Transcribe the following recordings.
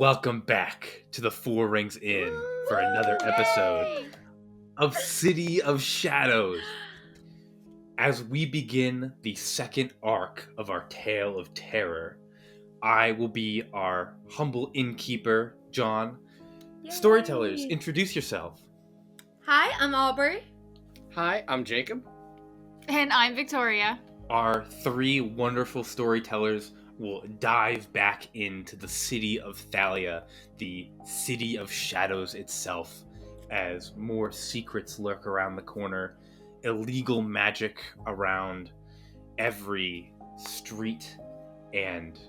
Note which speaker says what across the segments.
Speaker 1: Welcome back to the Four Rings Inn for another episode of City of Shadows. As we begin the second arc of our tale of terror, I will be our humble innkeeper, John.
Speaker 2: Yay.
Speaker 1: Storytellers, introduce yourself.
Speaker 2: Hi, I'm Aubrey.
Speaker 3: Hi, I'm Jacob.
Speaker 4: And I'm Victoria.
Speaker 1: Our three wonderful storytellers will dive back into the city of Thalia, the city of shadows itself, as more secrets lurk around the corner, illegal magic around every street, and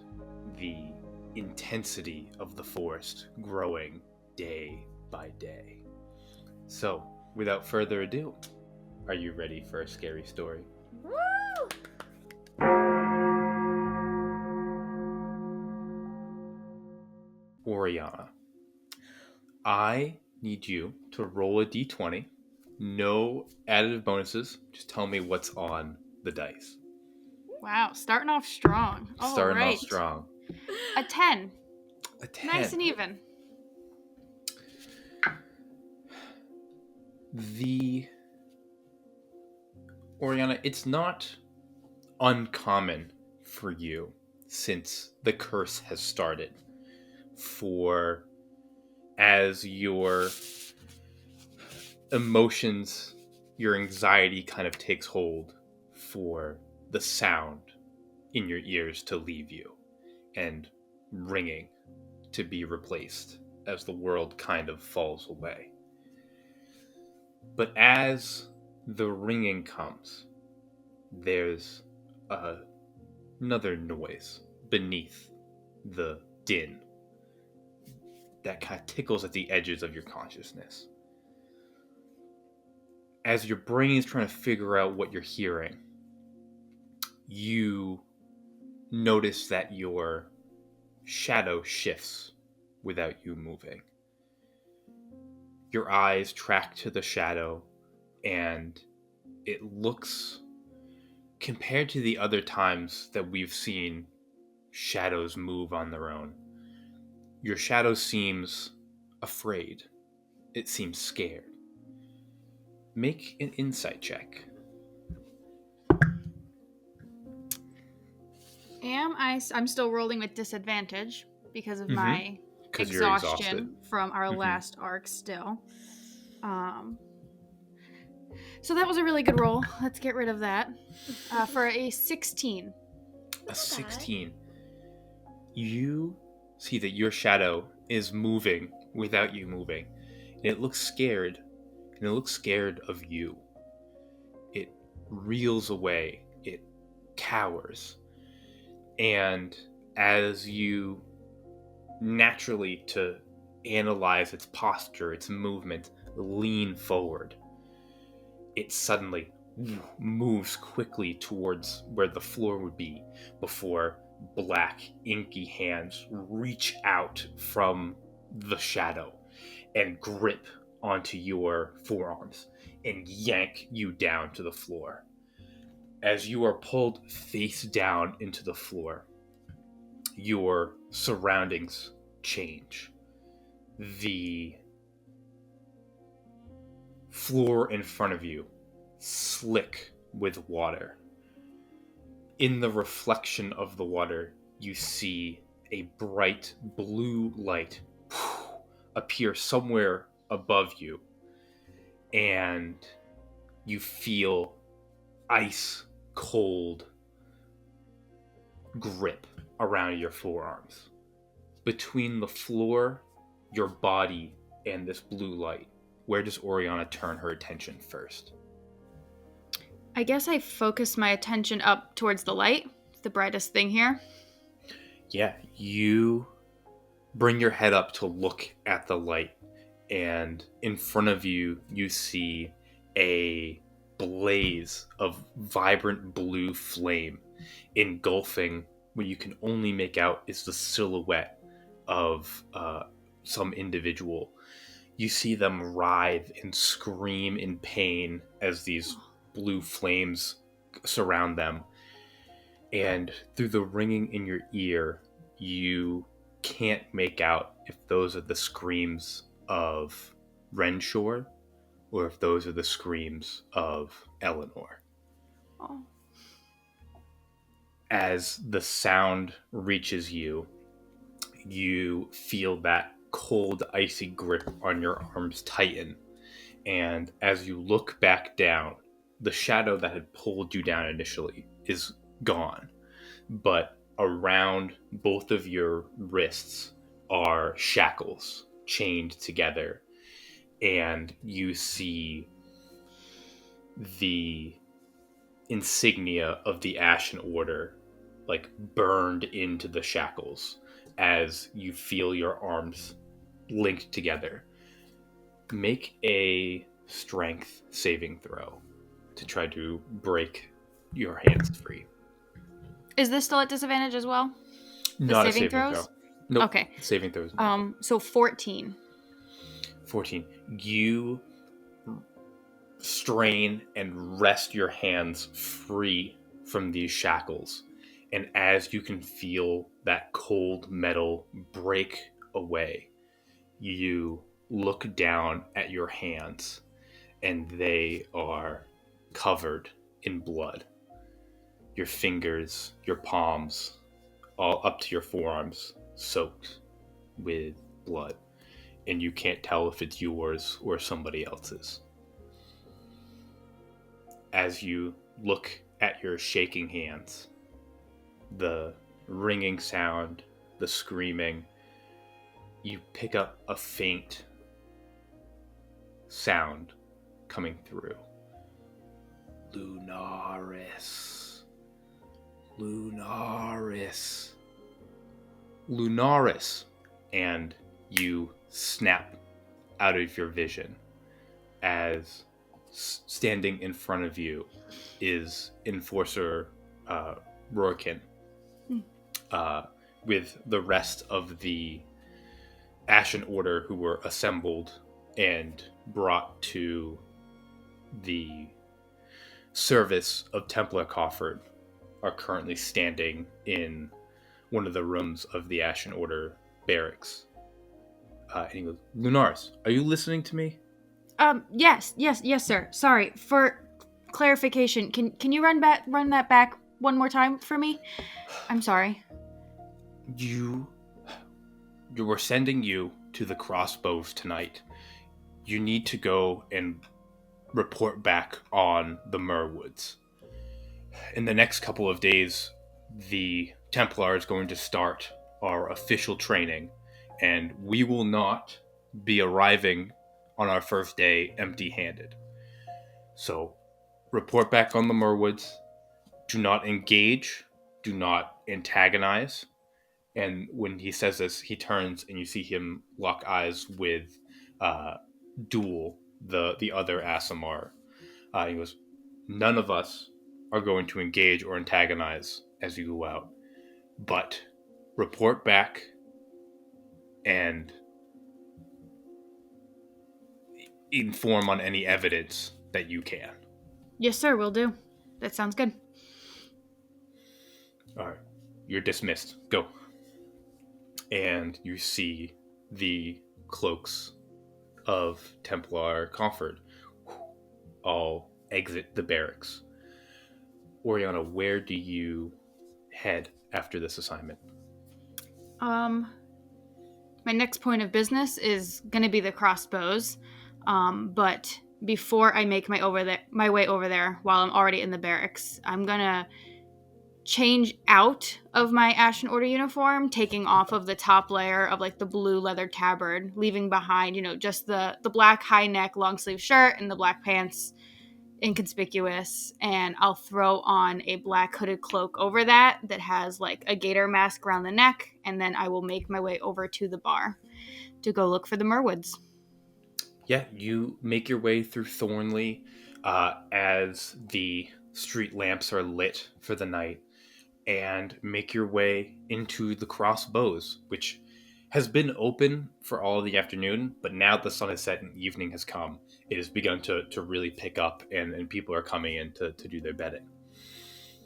Speaker 1: the intensity of the forest growing day by day. So, without further ado, are you ready for a scary story?
Speaker 2: Woo!
Speaker 1: Orianna, I need you to roll a d20. No additive bonuses. Just tell me what's on the dice.
Speaker 4: Wow, starting off strong.
Speaker 1: Starting
Speaker 4: right.
Speaker 1: off strong.
Speaker 4: A 10.
Speaker 1: A 10.
Speaker 4: Nice and even.
Speaker 1: Orianna, it's not uncommon for you, since the curse has started, for as your emotions, your anxiety kind of takes hold, for the sound in your ears to leave you and ringing to be replaced as the world kind of falls away. But as the ringing comes, there's another noise beneath the din that kind of tickles at the edges of your consciousness. As your brain is trying to figure out what you're hearing, you notice that your shadow shifts without you moving. Your eyes track to the shadow, and it looks, compared to the other times that we've seen shadows move on their own, your shadow seems afraid. It seems scared. Make an insight check.
Speaker 4: I'm still rolling with disadvantage because of my
Speaker 1: 'Cause you're
Speaker 4: exhaustion from our last arc still. So that was a really good roll. Let's get rid of that. For a 16.
Speaker 1: A 16. You see that your shadow is moving without you moving. And it looks scared. And it looks scared of you. It reels away. It cowers. And as you naturally, to analyze its posture, its movement, lean forward, it suddenly moves quickly towards where the floor would be before black, inky hands reach out from the shadow and grip onto your forearms and yank you down to the floor. As you are pulled face down into the floor, your surroundings change. The floor in front of you, slick with water. In the reflection of the water, you see a bright blue light appear somewhere above you, and you feel ice cold grip around your forearms. Between the floor, your body, and this blue light, where does Orianna turn her attention first?
Speaker 4: I guess I focus my attention up towards the light, the brightest thing here.
Speaker 1: Yeah, you bring your head up to look at the light, and in front of you, you see a blaze of vibrant blue flame engulfing what you can only make out is the silhouette of some individual. You see them writhe and scream in pain as these blue flames surround them. And through the ringing in your ear, you can't make out if those are the screams of Renshaw or if those are the screams of Eleanor.
Speaker 4: Oh.
Speaker 1: As the sound reaches you, you feel that cold, icy grip on your arms tighten. And as you look back down, the shadow that had pulled you down initially is gone. But around both of your wrists are shackles chained together. And you see the insignia of the Ashen Order like burned into the shackles as you feel your arms linked together. Make a strength saving throw to try to break your hands free.
Speaker 4: Is this still at disadvantage as well?
Speaker 1: Not a
Speaker 4: saving
Speaker 1: saving
Speaker 4: throws?
Speaker 1: throw. Nope.
Speaker 4: Okay.
Speaker 1: Saving throws.
Speaker 4: So 14.
Speaker 1: 14. You strain and wrest your hands free from these shackles. And as you can feel that cold metal break away, you look down at your hands and they are covered in blood. Your fingers, your palms, all up to your forearms, soaked with blood. And you can't tell if it's yours or somebody else's. As you look at your shaking hands, the ringing sound, the screaming, you pick up a faint sound coming through. Lunaris. Lunaris. Lunaris. And you snap out of your vision as standing in front of you is Enforcer Rorkin with the rest of the Ashen Order who were assembled and brought to the service of Templar Cofford are currently standing in one of the rooms of the Ashen Order barracks. And he goes, Lunaris, are you listening to me?
Speaker 4: Yes, sir. Sorry. For clarification, can you run that back one more time for me? I'm sorry.
Speaker 1: We're sending you to the crossbows tonight. You need to go and report back on the Merwoods. In the next couple of days, the Templar is going to start our official training, and we will not be arriving on our first day empty-handed. So, report back on the Merwoods. Do not engage. Do not antagonize. And when he says this, he turns and you see him lock eyes with Duel, the other Asimar. He goes, none of us are going to engage or antagonize as you go out. But report back and inform on any evidence that you can.
Speaker 4: Yes, sir, will do. That sounds good.
Speaker 1: All right. You're dismissed. Go. And you see the cloaks of Templar Comfort all exit the barracks. Orianna, where do you head after this assignment?
Speaker 4: My next point of business is going to be the crossbows. But before I make my way over there while I'm already in the barracks, I'm going to change out of my Ashen Order uniform, taking off of the top layer of like the blue leather tabard, leaving behind, just the black high neck long sleeve shirt and the black pants, inconspicuous, and I'll throw on a black hooded cloak over that has like a gator mask around the neck, and then I will make my way over to the bar to go look for the Merwoods.
Speaker 1: Yeah, you make your way through Thornley as the street lamps are lit for the night, and make your way into the Crossbows, which has been open for all of the afternoon, but now the sun has set and evening has come, it has begun to really pick up, and people are coming in to do their bedding.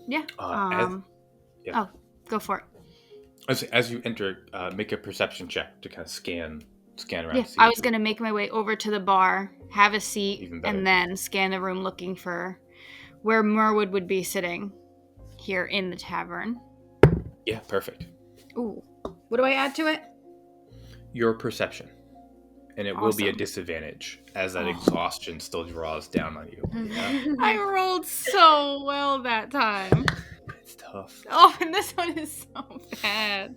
Speaker 4: Yeah. Oh, go for it.
Speaker 1: As you enter, make a perception check to kind of scan around.
Speaker 4: Yeah,
Speaker 1: To see
Speaker 4: I was going to make my way over to the bar, have a seat,
Speaker 1: Even better.
Speaker 4: and then scan the room looking for where Merwood would be sitting here in the tavern.
Speaker 1: Yeah, perfect.
Speaker 4: Ooh. What do I add to it?
Speaker 1: Your perception. And it will be a
Speaker 4: Awesome.
Speaker 1: disadvantage as that
Speaker 4: Oh.
Speaker 1: exhaustion still draws down on you. Yeah,
Speaker 4: I rolled so well that time.
Speaker 1: it's tough.
Speaker 4: Oh, and this one is so bad.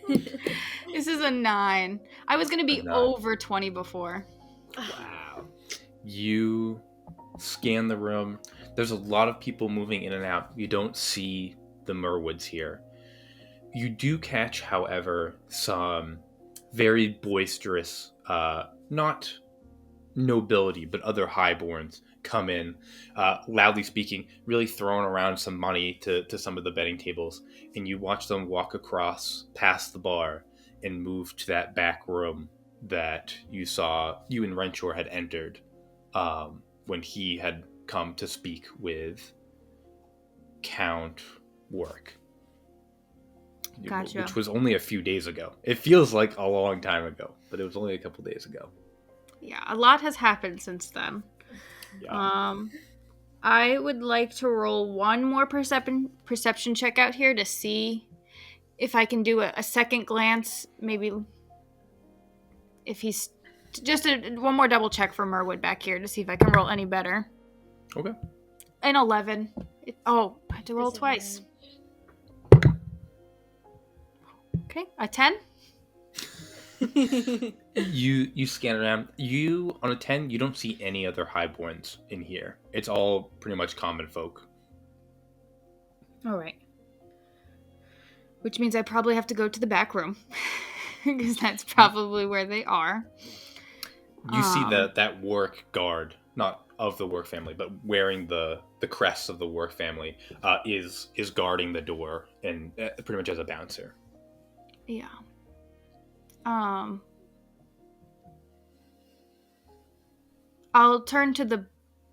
Speaker 4: This is a 9. I was going to be
Speaker 1: A 9.
Speaker 4: over 20 before.
Speaker 1: Wow. You scan the room. There's a lot of people moving in and out. You don't see the Merwoods here. You do catch, however, some very boisterous, not nobility, but other highborns come in, loudly speaking, really throwing around some money to some of the betting tables. And you watch them walk across past the bar and move to that back room that you and Renshaw had entered when he had come to speak with Count Warwick.
Speaker 4: Gotcha.
Speaker 1: Which was only a few days ago. It feels like a long time ago, but it was only a couple days ago.
Speaker 4: Yeah, a lot has happened since then.
Speaker 1: Yeah.
Speaker 4: I would like to roll one more perception check out here to see if I can do a second glance, maybe if he's just one more double check for Merwood back here to see if I can roll any better.
Speaker 1: Okay.
Speaker 4: An 11. I had to roll twice. Okay, a 10.
Speaker 1: You scan around. You on a 10, you don't see any other highborns in here. It's all pretty much common folk.
Speaker 4: All right. Which means I probably have to go to the back room because that's probably where they are.
Speaker 1: You see that Warwick guard, not of the Warwick family, but wearing the crest of the Warwick family, is guarding the door and pretty much as a bouncer.
Speaker 4: Yeah. I'll turn to the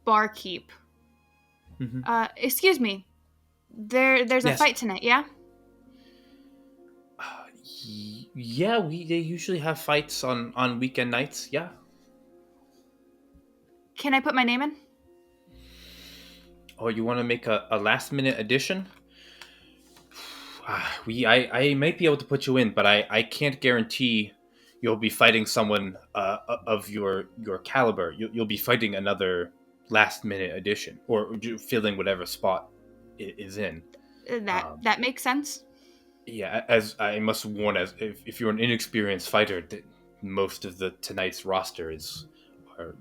Speaker 4: barkeep.
Speaker 1: Mm-hmm.
Speaker 4: Excuse me. There's a fight tonight, yeah?
Speaker 1: Yeah, they usually have fights on weekend nights. Yeah.
Speaker 4: Can I put my name in?
Speaker 1: Oh, you want to make a last minute addition? I might be able to put you in, but I can't guarantee you'll be fighting someone of your caliber. You'll be fighting another last minute addition or filling whatever spot it is in.
Speaker 4: That makes sense.
Speaker 1: Yeah, as I must warn, as if you're an inexperienced fighter, most of tonight's roster are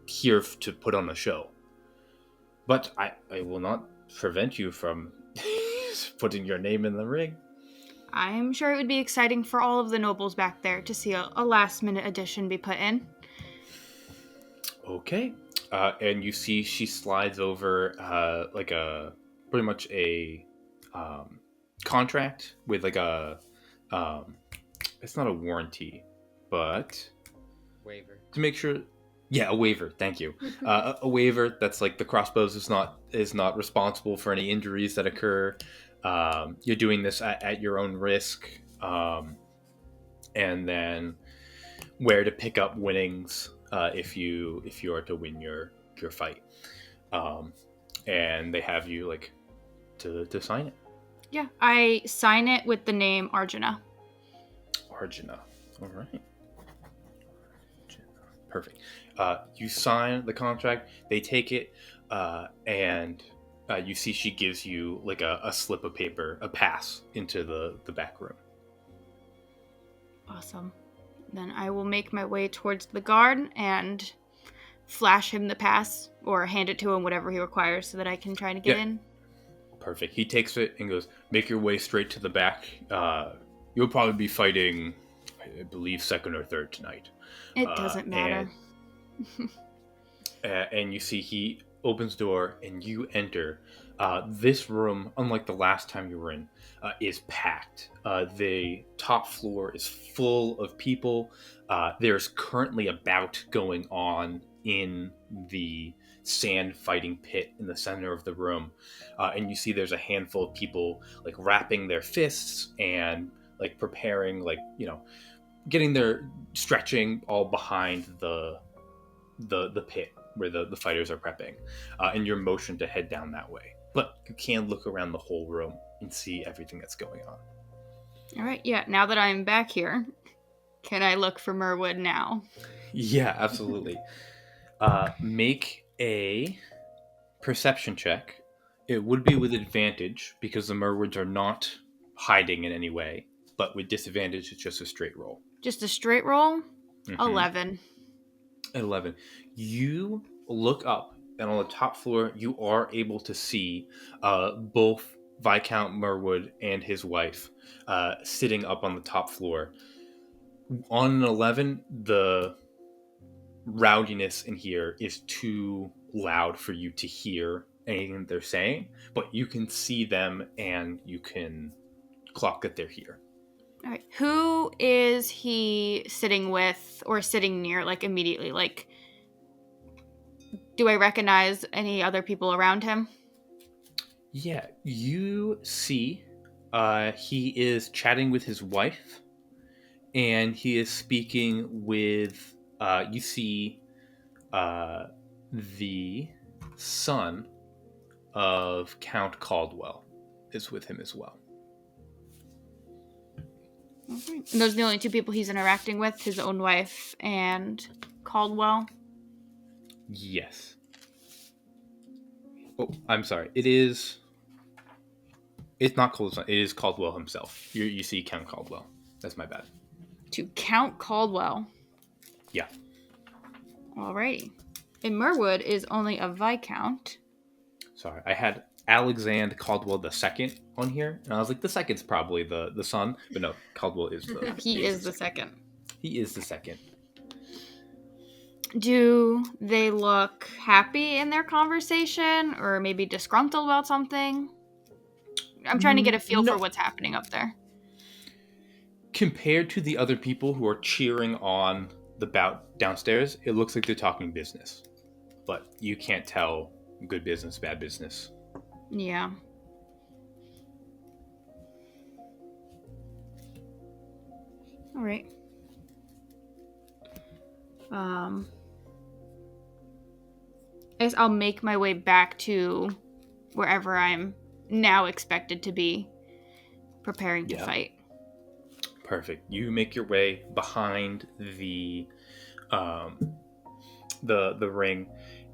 Speaker 1: here to put on a show. But I will not prevent you from putting your name in the ring.
Speaker 4: I'm sure it would be exciting for all of the nobles back there to see a last-minute addition be put in.
Speaker 1: Okay. And you see she slides over like pretty much a contract with like a it's not a warranty, but
Speaker 3: Waiver.
Speaker 1: to make sure. Yeah, a waiver. Thank you. A waiver that's like the crossbows is not responsible for any injuries that occur. You're doing this at your own risk, and then where to pick up winnings if you are to win your fight, and they have you like to sign it.
Speaker 4: Yeah, I sign it with the name Arjuna.
Speaker 1: Arjuna. All right. Perfect. You sign the contract. They take it, and you see she gives you like a slip of paper, a pass into the back room.
Speaker 4: Awesome. Then I will make my way towards the guard and flash him the pass or hand it to him, whatever he requires, so that I can try to get in.
Speaker 1: Perfect. He takes it and goes, make your way straight to the back. You'll probably be fighting, I believe, second or third tonight.
Speaker 4: It doesn't matter.
Speaker 1: And you see he opens door and you enter. This room, unlike the last time you were in, is packed. The top floor is full of people. There's currently a bout going on in the sand fighting pit in the center of the room, and you see there's a handful of people like wrapping their fists and like preparing, like, you know, getting their stretching all behind the pit where the fighters are prepping, and you're motioned to head down that way. But you can look around the whole room and see everything that's going on.
Speaker 4: All right, yeah, now that I'm back here, can I look for Merwood now?
Speaker 1: Yeah, absolutely. Make a perception check. It would be with advantage because the Merwoods are not hiding in any way, but with disadvantage, it's just a straight roll.
Speaker 4: Just a straight roll?
Speaker 1: Mhm.
Speaker 4: 11.
Speaker 1: 11. You look up, and on the top floor, you are able to see both Viscount Merwood and his wife sitting up on the top floor. On an 11, the rowdiness in here is too loud for you to hear anything that they're saying, but you can see them and you can clock that they're here.
Speaker 4: All right. Who is he sitting with or sitting near, like, immediately? Like, do I recognize any other people around him?
Speaker 1: Yeah, you see he is chatting with his wife, and he is speaking with, you see the son of Count Caldwell is with him as well.
Speaker 4: Okay. And those are the only two people he's interacting with, his own wife and Caldwell?
Speaker 1: Yes. Oh, I'm sorry. It's not Caldwell. It is Caldwell himself. You see Count Caldwell. That's my bad.
Speaker 4: To Count Caldwell.
Speaker 1: Yeah.
Speaker 4: Alrighty. And Merwood is only a Viscount.
Speaker 1: Sorry, I had Alexander Caldwell II on here, and I was like, the second's probably the son, but no, Caldwell is the.
Speaker 4: He is the second.
Speaker 1: He is the second.
Speaker 4: Do they look happy in their conversation, or maybe disgruntled about something? I'm trying to get a feel for what's happening up there.
Speaker 1: Compared to the other people who are cheering on the bout downstairs, it looks like they're talking business. But you can't tell good business, bad business.
Speaker 4: Yeah. All right. I guess I'll make my way back to wherever I'm now expected to be, preparing to fight.
Speaker 1: Perfect. You make your way behind the ring,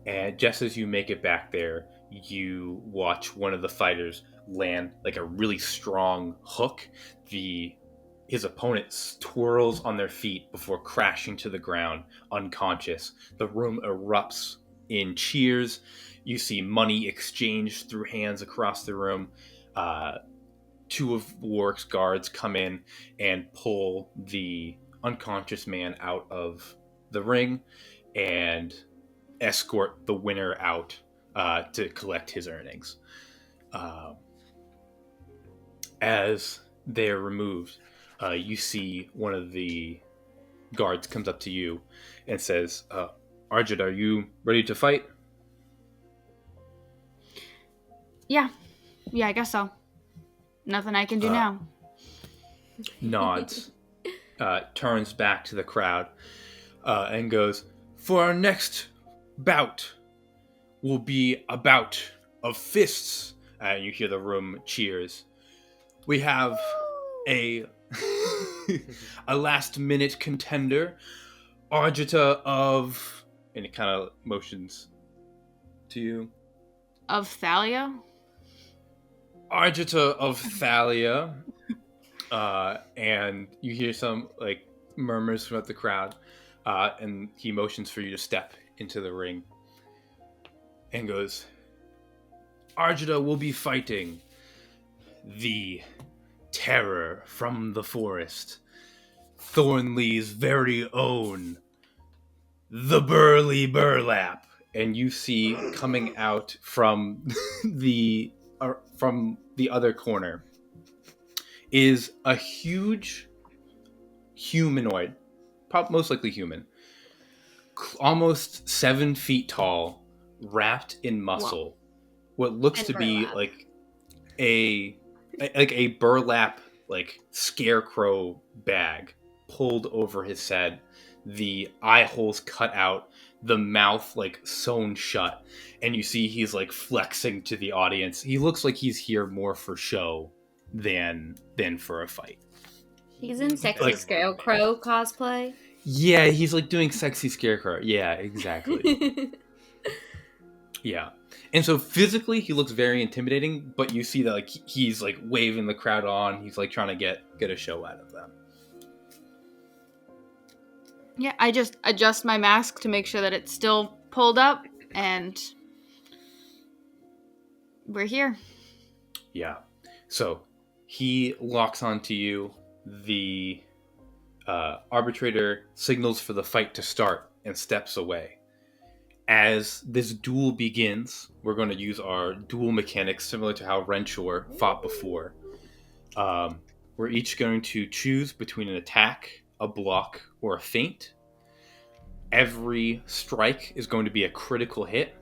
Speaker 1: and just as you make it back there, you watch one of the fighters land like a really strong hook. His opponent twirls on their feet before crashing to the ground, unconscious. The room erupts in cheers. You see money exchanged through hands across the room. Two of Warwick's guards come in and pull the unconscious man out of the ring and escort the winner out to collect his earnings. As they are removed, you see one of the guards comes up to you and says, Arjun, are you ready to fight?
Speaker 4: Yeah, I guess so. Nothing I can do now.
Speaker 1: Nods, turns back to the crowd, and goes, for our next bout will be a bout of fists. And you hear the room cheers. We have a last minute contender, Arjita of, and it kind of motions to you.
Speaker 4: Of Thalia?
Speaker 1: Arjita of Thalia. And you hear some like murmurs throughout the crowd, and he motions for you to step into the ring and goes, Arjita will be fighting the terror from the forest, Thornley's very own, the Burly Burlap. And you see coming out from the other corner is a huge humanoid, most likely human, almost 7 feet tall, wrapped in muscle. What looks
Speaker 2: And
Speaker 1: to be
Speaker 2: burlap.
Speaker 1: like a burlap scarecrow bag pulled over his head, the eye holes cut out, the mouth sewn shut, and you see he's flexing to the audience. He looks like he's here more for show than for a fight.
Speaker 2: He's in sexy scarecrow cosplay.
Speaker 1: Yeah, he's doing sexy scarecrow. Yeah, exactly. Yeah. And so physically he looks very intimidating, but you see that he's waving the crowd on. He's trying to get a show out of them.
Speaker 4: Yeah, I just adjust my mask to make sure that it's still pulled up, and we're here.
Speaker 1: Yeah. So he locks onto you. The arbitrator signals for the fight to start and steps away. As this duel begins, we're going to use our duel mechanics similar to how Renshaw fought before. We're each going to choose between an attack, a block, or a feint. Every strike is going to be a critical hit,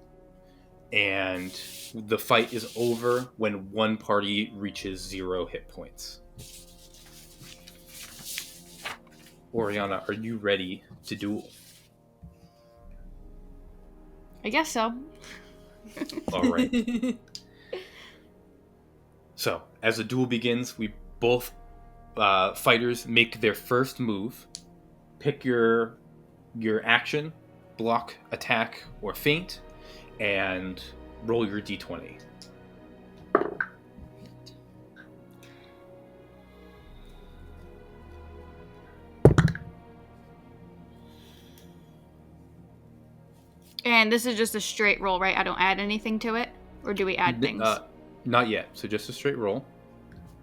Speaker 1: and the fight is over when one party reaches 0 hit points. Orianna, are you ready to duel?
Speaker 4: I guess so.
Speaker 1: All right. So, as the duel begins, we both fighters make their first move. Pick your action, block, attack, or feint, and roll your d20.
Speaker 4: And this is just a straight roll, right? I don't add anything to it? Or do we add things?
Speaker 1: Not yet. So just a straight roll.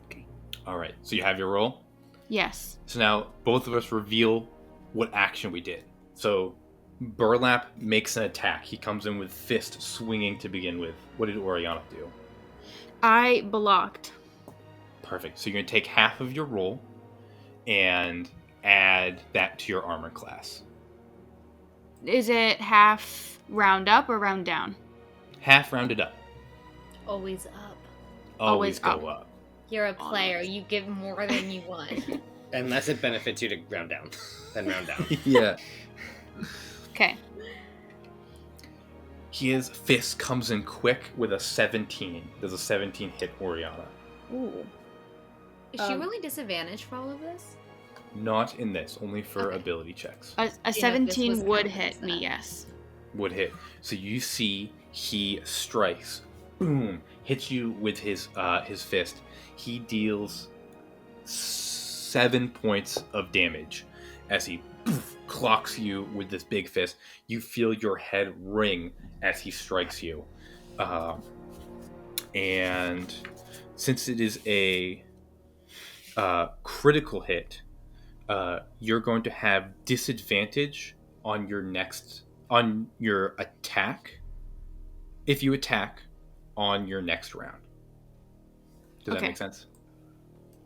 Speaker 4: Okay.
Speaker 1: All right. So you have your roll?
Speaker 4: Yes.
Speaker 1: So now both of us reveal what action we did. So Burlap makes an attack. He comes in with fist swinging to begin with. What did Orianna do?
Speaker 4: I blocked.
Speaker 1: Perfect. So you're going to take half of your roll and add that to your armor class.
Speaker 4: Is it half round up or round down?
Speaker 1: Half rounded up.
Speaker 2: Always up.
Speaker 1: Always go up.
Speaker 2: You're a player. You give more than you want.
Speaker 3: Unless it benefits you to round down, then round down.
Speaker 1: Yeah.
Speaker 4: Okay.
Speaker 1: His fist comes in quick with a 17. Does a 17 hit Orianna?
Speaker 4: Ooh.
Speaker 2: Is she rolling disadvantage for all of this?
Speaker 1: Not in this, only for
Speaker 2: Okay.
Speaker 1: ability checks.
Speaker 4: A
Speaker 2: this
Speaker 4: 17
Speaker 2: was
Speaker 4: would
Speaker 2: counted
Speaker 4: hit
Speaker 2: as
Speaker 4: me,
Speaker 2: that.
Speaker 4: yes.
Speaker 1: Would hit. So you see he strikes. Boom. Hits you with his fist. He deals 7 points of damage as he clocks you with this big fist. You feel your head ring as he strikes you. And since it is a critical hit, you're going to have disadvantage on your attack if you attack on your next round. Does that
Speaker 4: Okay.
Speaker 1: make sense?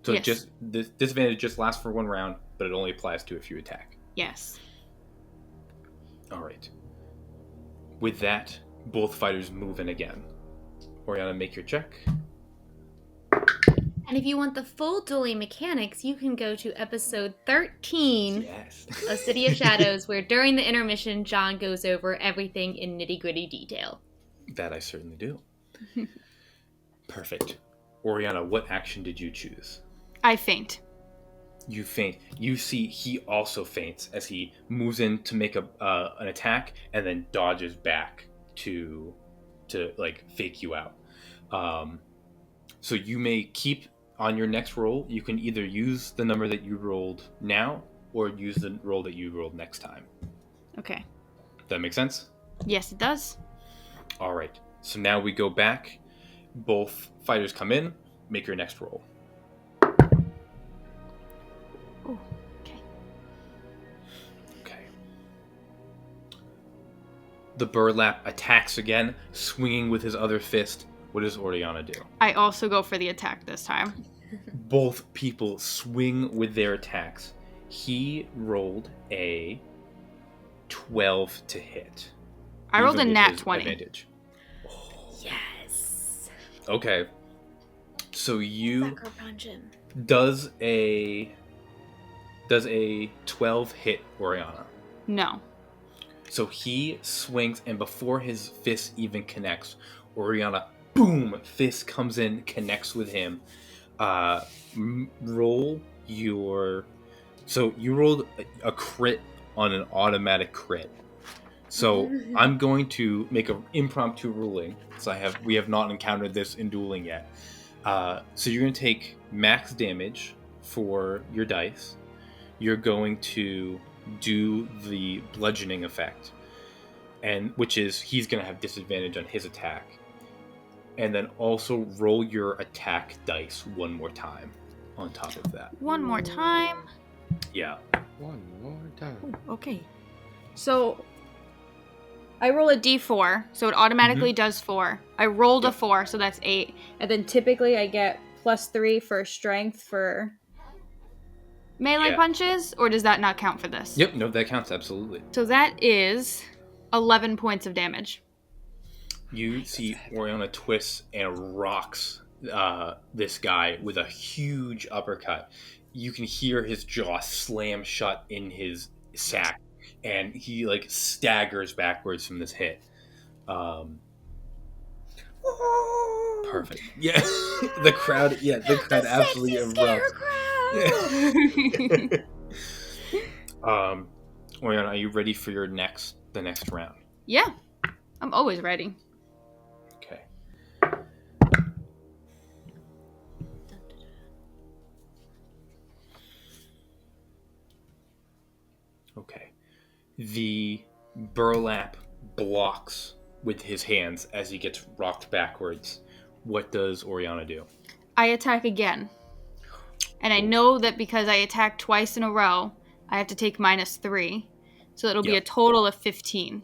Speaker 1: So
Speaker 4: Yes.
Speaker 1: this disadvantage just lasts for 1 round, but it only applies to if you attack.
Speaker 4: Yes.
Speaker 1: All right. With that, both fighters move in again. Orianna, make your check.
Speaker 2: And if you want the full dueling mechanics, you can go to episode 13
Speaker 1: Yes.
Speaker 2: of City of Shadows, where during the intermission, John goes over everything in nitty-gritty detail.
Speaker 1: That I certainly do. Perfect. Orianna, what action did you choose?
Speaker 4: I faint.
Speaker 1: You faint. You see he also faints as he moves in to make an attack and then dodges back to fake you out. So you may keep on your next roll. You can either use the number that you rolled now or use the roll that you rolled next time.
Speaker 4: Okay.
Speaker 1: That make sense?
Speaker 4: Yes, it does.
Speaker 1: All right. So now we go back. Both fighters come in. Make your next roll.
Speaker 4: Ooh, okay.
Speaker 1: Okay. The burlap attacks again, swinging with his other fist. What does Orianna do?
Speaker 4: I also go for the attack this time.
Speaker 1: Both people swing with their attacks. He rolled a 12 to hit.
Speaker 4: I rolled a
Speaker 1: even with
Speaker 4: nat
Speaker 1: his
Speaker 4: 20.
Speaker 1: advantage.
Speaker 2: Yes.
Speaker 1: Okay. So you
Speaker 2: Sucker punch him.
Speaker 1: does a 12 hit Orianna.
Speaker 4: No.
Speaker 1: So he swings, and before his fist even connects, Orianna, boom, fist comes in, connects with him. Roll your. So you rolled a crit on an automatic crit. So I'm going to make an impromptu ruling. So we have not encountered this in dueling yet. So you're going to take max damage for your dice. You're going to do the bludgeoning effect, and which is he's going to have disadvantage on his attack. And then also roll your attack dice one more time on top of that.
Speaker 4: One more time.
Speaker 1: Yeah.
Speaker 3: One more time.
Speaker 4: Okay. So I roll a d4, so it automatically does 4. I rolled a 4, so that's 8. And then typically I get +3 for strength for melee punches, or does that not count for this?
Speaker 1: Yep, no, that counts, absolutely.
Speaker 4: So that is 11 points of damage.
Speaker 1: You see Orianna twists and rocks this guy with a huge uppercut. You can hear his jaw slam shut in his sack, and he like staggers backwards from this hit. Perfect. Yeah, the crowd. Yeah, the crowd absolutely erupts. Yeah. Orianna, are you ready for the next round?
Speaker 4: Yeah. I'm always ready.
Speaker 1: Okay. Okay. The burlap blocks with his hands as he gets rocked backwards. What does Orianna do?
Speaker 4: I attack again. And I know that because I attacked twice in a row, I have to take -3. So it'll be a total of 15.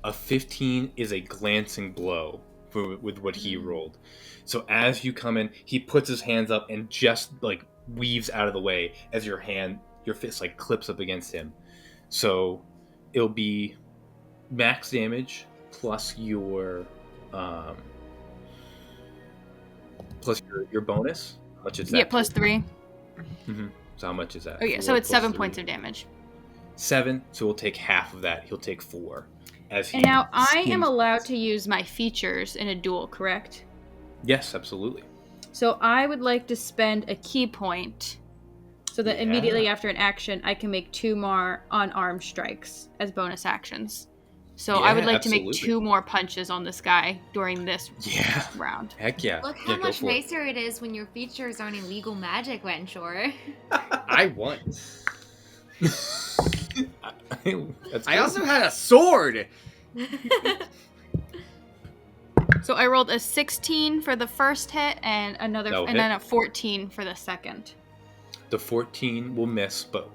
Speaker 1: A 15 is a glancing blow with what he rolled. So as you come in, he puts his hands up and just like weaves out of the way as your fist like clips up against him. So it'll be max damage plus your bonus. How much is that?
Speaker 4: Yeah, +3.
Speaker 1: Mm-hmm. So how much is that?
Speaker 4: Oh yeah,
Speaker 1: 4
Speaker 4: so it's
Speaker 1: plus
Speaker 4: 7
Speaker 1: 3.
Speaker 4: points of damage.
Speaker 1: 7, so we'll take half of that. He'll take 4.
Speaker 4: And now I am
Speaker 1: swings.
Speaker 4: allowed to use my features in a duel, correct?
Speaker 1: Yes, absolutely.
Speaker 4: So I would like to spend a key point so that immediately after an action I can make 2 more unarmed strikes as bonus actions. So I would like to make 2 more punches on this guy during this round.
Speaker 1: Heck yeah.
Speaker 2: Look how much nicer it is when your features aren't illegal magic, Wenshore.
Speaker 3: I won.
Speaker 1: I
Speaker 3: also had a sword.
Speaker 4: So I rolled a 16 for the first hit and then a 14 for the second.
Speaker 1: The 14 will miss, but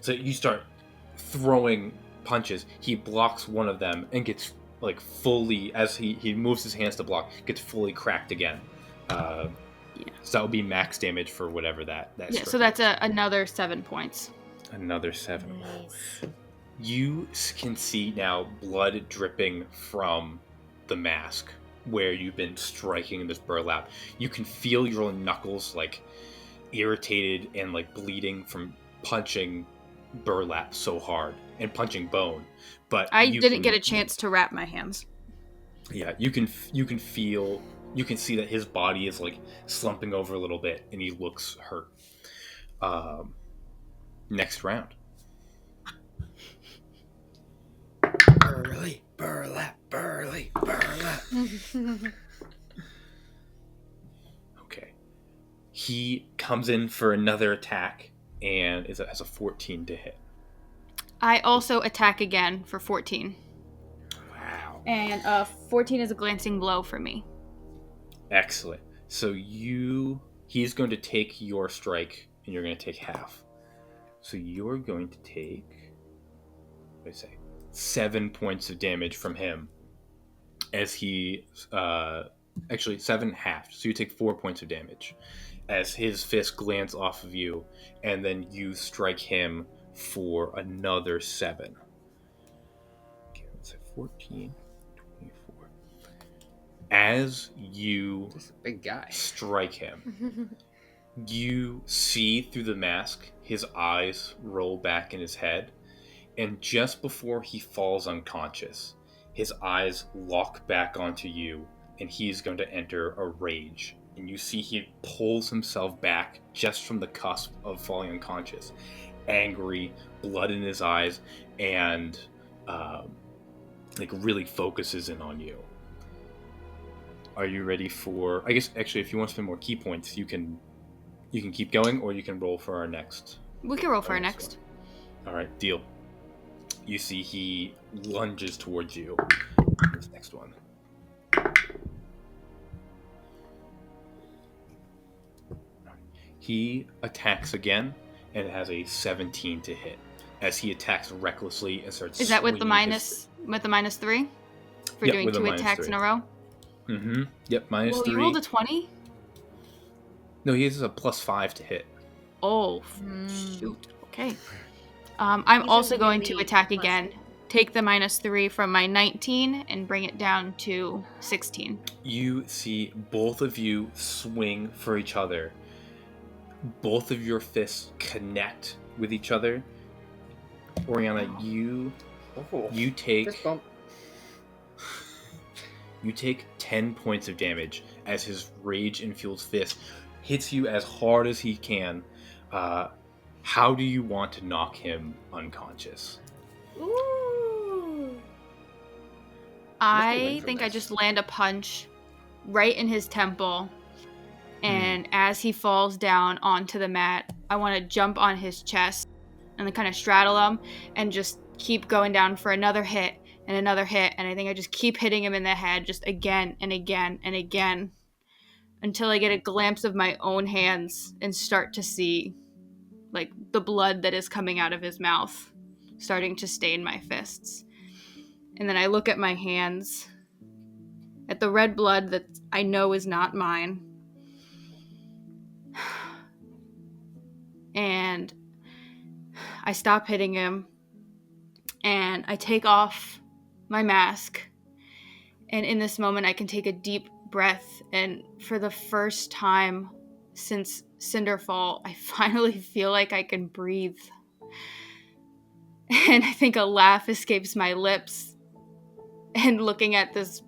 Speaker 1: so you start throwing punches. He blocks one of them and gets like fully, as he moves his hands to block, gets fully cracked again. So that would be max damage for whatever that
Speaker 4: so that's another 7 points.
Speaker 1: Another 7.
Speaker 2: Nice.
Speaker 1: You can see now blood dripping from the mask where you've been striking in this burlap. You can feel your knuckles like irritated and like bleeding from punching burlap so hard and punching bone. But
Speaker 4: I didn't get a chance to wrap my hands.
Speaker 1: Yeah, you can see that his body is like slumping over a little bit and he looks hurt. Next round. Burlap. Okay. He comes in for another attack and has a 14 to hit.
Speaker 4: I also attack again for 14.
Speaker 1: Wow.
Speaker 4: And 14 is a glancing blow for me.
Speaker 1: Excellent. So he's going to take your strike and you're going to take half. So you're going to take, 7 points of damage from him as he, actually 7 halved. So you take 4 points of damage as his fist glances off of you, and then you strike him for another 7. Okay, let's say 14, 24. As you
Speaker 3: This is a big guy.
Speaker 1: strike him, you see through the mask his eyes roll back in his head, and just before he falls unconscious, his eyes lock back onto you, and he's going to enter a rage. And you see he pulls himself back just from the cusp of falling unconscious, angry, blood in his eyes, and really focuses in on you. Are you ready for? I guess actually, if you want to spend more key points, you can keep going, or you can roll for our next.
Speaker 4: We can roll for our next.
Speaker 1: All right, deal. You see he lunges towards you. This next one. He attacks again and has a 17 to hit as he attacks recklessly and starts.
Speaker 4: Is that with the
Speaker 1: swinging
Speaker 4: -3 for
Speaker 1: Yep,
Speaker 4: doing
Speaker 1: with a
Speaker 4: 2 attacks
Speaker 1: -3.
Speaker 4: in a row?
Speaker 1: Mm-hmm. Yep, -3.
Speaker 4: Well, you rolled a 20.
Speaker 1: No, he has a +5 to hit.
Speaker 4: Oh,
Speaker 2: Mm.
Speaker 4: shoot. Okay. I'm
Speaker 2: He's
Speaker 4: also
Speaker 2: a
Speaker 4: going to
Speaker 2: really
Speaker 4: attack
Speaker 2: plus-
Speaker 4: again. Take the -3 from my 19 and bring it down to 16.
Speaker 1: You see both of you swing for each other. Both of your fists connect with each other. Orianna, you take
Speaker 3: Fist bump.
Speaker 1: you take 10 points of damage as his rage-infused fist hits you as hard as he can. How do you want to knock him unconscious?
Speaker 2: Ooh.
Speaker 4: I think I just land a punch right in his temple. And as he falls down onto the mat, I want to jump on his chest and then kind of straddle him and just keep going down for another hit and another hit. And I think I just keep hitting him in the head just again and again and again until I get a glimpse of my own hands and start to see like the blood that is coming out of his mouth starting to stain my fists. And then I look at my hands, at the red blood that I know is not mine. And I stop hitting him, and I take off my mask. And in this moment, I can take a deep breath, and for the first time since Cinderfall, I finally feel like I can breathe. And I think a laugh escapes my lips, and looking at this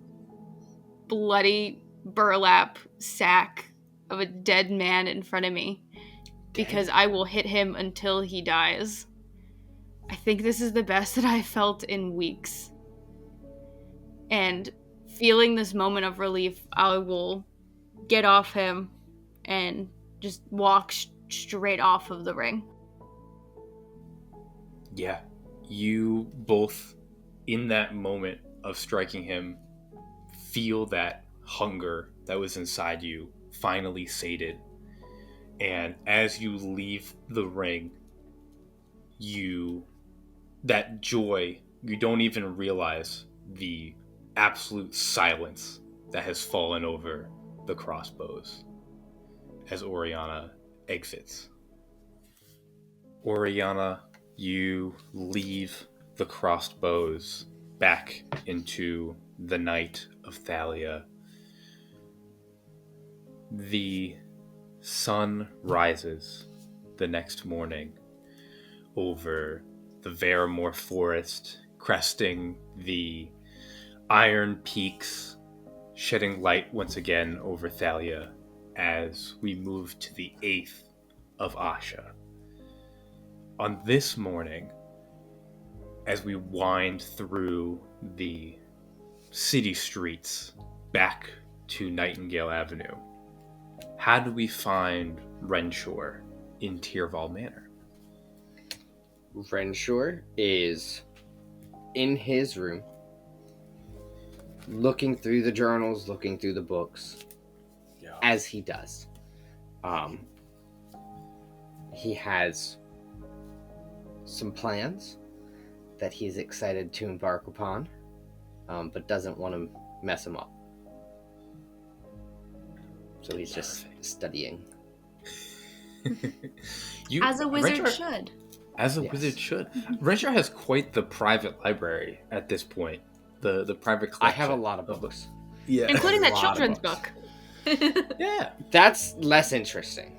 Speaker 4: bloody burlap sack of a dead man in front of me, because I will hit him until he dies. I think this is the best that I've felt in weeks. And feeling this moment of relief, I will get off him and just walk straight off of the ring.
Speaker 1: Yeah, you both, in that moment of striking him, feel that hunger that was inside you finally sated. And as you leave the ring, that joy, you don't even realize the absolute silence that has fallen over the crossbows as Orianna exits. Orianna, you leave the crossbows back into the night of Thalia. The sun rises the next morning over the Veremore forest, cresting the iron peaks, shedding light once again over Thalia as we move to the 8th of Asha. On this morning, as we wind through the city streets back to Nightingale Avenue, how do we find Renshaw in Tyrval Manor?
Speaker 3: Renshaw is in his room, looking through the journals, looking through the books, as he does. He has some plans that he's excited to embark upon, but doesn't want to mess them up. So he's just studying.
Speaker 2: As a wizard
Speaker 1: Renshaw-
Speaker 2: should.
Speaker 1: As a
Speaker 3: Yes.
Speaker 1: wizard should. Renshaw has quite the private library at this point. the private collection.
Speaker 3: I have a lot of books.
Speaker 1: Yeah.
Speaker 2: Including that
Speaker 3: A lot of
Speaker 2: children's
Speaker 3: books.
Speaker 2: book.
Speaker 1: Yeah.
Speaker 3: That's less interesting.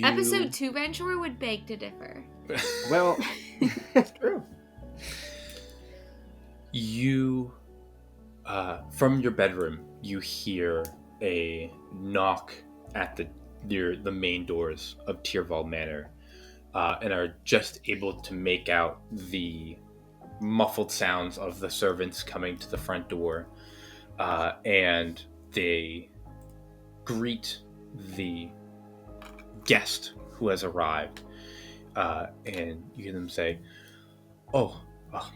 Speaker 2: Episode 2 Venture would beg to differ.
Speaker 3: Well, true.
Speaker 1: You, from your bedroom, you hear a knock at near the main doors of Tyrval Manor, and are just able to make out the muffled sounds of the servants coming to the front door, and they greet the guest who has arrived, and you hear them say, "Oh,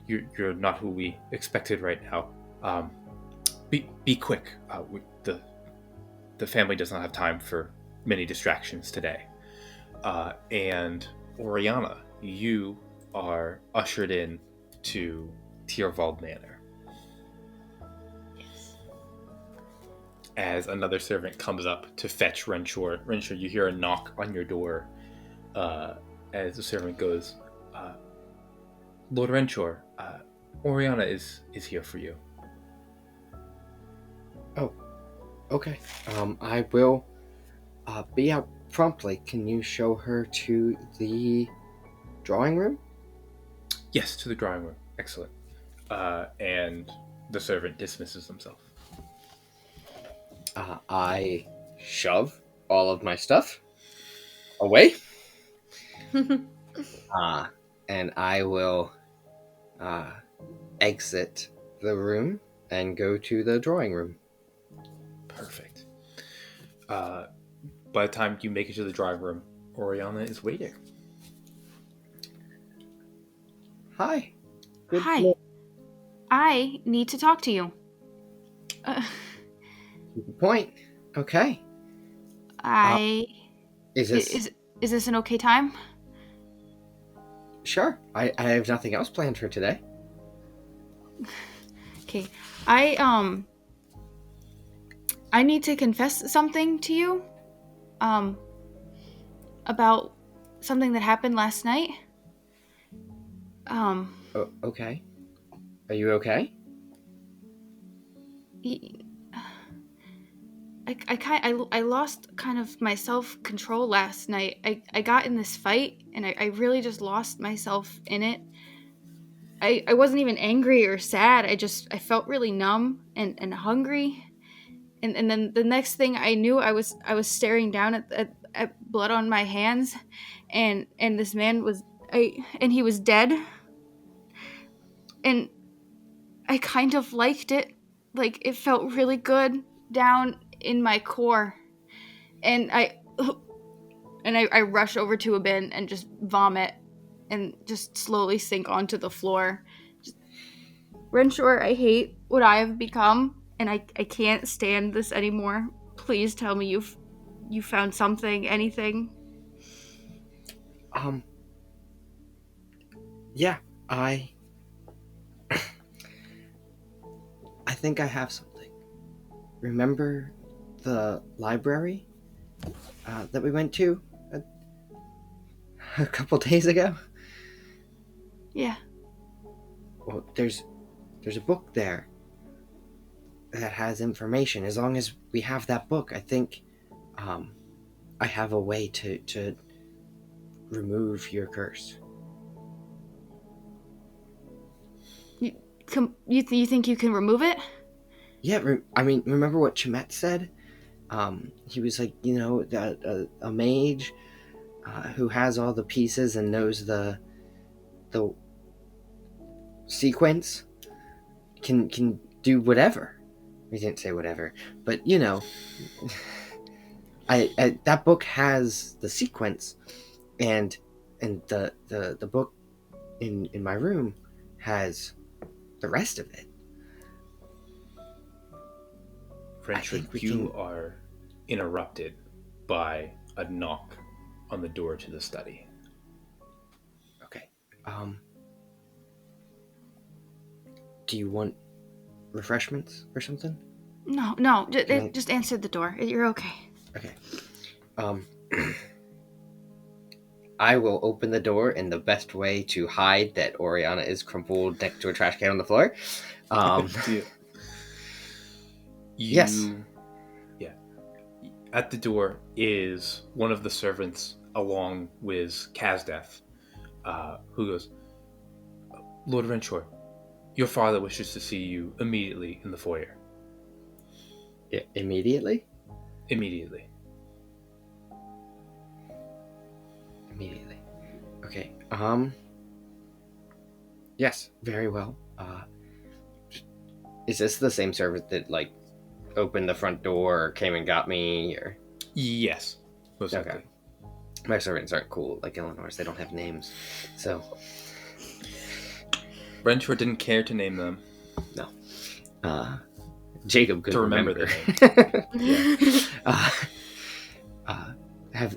Speaker 1: you're not who we expected right now. Be quick. The family does not have time for many distractions today." And Orianna, you are ushered in to Tyrval Manor.
Speaker 2: Yes.
Speaker 1: As another servant comes up to fetch Renshaw. Renshaw, you hear a knock on your door. As the servant goes, "Lord Renshaw, Orianna is here for you."
Speaker 3: Oh, okay. I will be out promptly. Can you show her to the drawing room?
Speaker 1: Yes, to the drawing room. Excellent. And the servant dismisses himself.
Speaker 3: I shove all of my stuff away. And I will exit the room and go to the drawing room.
Speaker 1: Perfect. By the time you make it to the drawing room, Orianna is waiting.
Speaker 3: Hi. Good
Speaker 4: Hi.
Speaker 3: morning.
Speaker 4: I need to talk to you.
Speaker 3: Good point. Okay. Is this
Speaker 4: Is this an okay time?
Speaker 3: sure? I have nothing else planned for today.
Speaker 4: Okay. I need to confess something to you. About something that happened last night.
Speaker 3: Oh, okay. Are you okay?
Speaker 4: I lost kind of my self-control last night. I got in this fight and I really just lost myself in it. I wasn't even angry or sad. I felt really numb and hungry. And then the next thing I knew, I was staring down at blood on my hands, and this man he was dead. And I kind of liked it. Like, it felt really good down in my core. And I rush over to a bin and just vomit and just slowly sink onto the floor. Renshaw, I hate what I have become, and I can't stand this anymore. Please tell me you found something, anything.
Speaker 3: Yeah, I think I have something. Remember the library that we went to a couple days ago?
Speaker 4: Yeah.
Speaker 3: Well, there's a book there that has information. As long as we have that book, I think I have a way to remove your curse.
Speaker 4: You think you can remove it?
Speaker 3: Yeah, remember what Chimet said? He was like, a mage who has all the pieces and knows the sequence can do whatever. He didn't say whatever, but I that book has the sequence, and the book in my room has the rest of it.
Speaker 1: Renshaw, you are interrupted by a knock on the door to the study.
Speaker 3: Okay. Do you want refreshments or something?
Speaker 4: No. Just answer the door. You're okay.
Speaker 3: Okay. I will open the door in the best way to hide that Orianna is crumpled next to a trash can on the floor.
Speaker 1: Deal.
Speaker 3: Yes.
Speaker 1: Yeah. At the door is one of the servants, along with Kazdeth, who goes, Lord Renshaw, your father wishes to see you immediately in the foyer.
Speaker 3: Immediately?
Speaker 1: Immediately.
Speaker 3: Immediately. Okay. Yes, very well. Is this the same servant that, like, opened the front door or came and got me, or?
Speaker 1: Yes. Most likely.
Speaker 3: Okay. My servants aren't cool like Eleanor's. They don't have names. So.
Speaker 1: Renshaw didn't care to name them.
Speaker 3: No. Jacob could
Speaker 1: To remember
Speaker 3: remember.
Speaker 1: Yeah.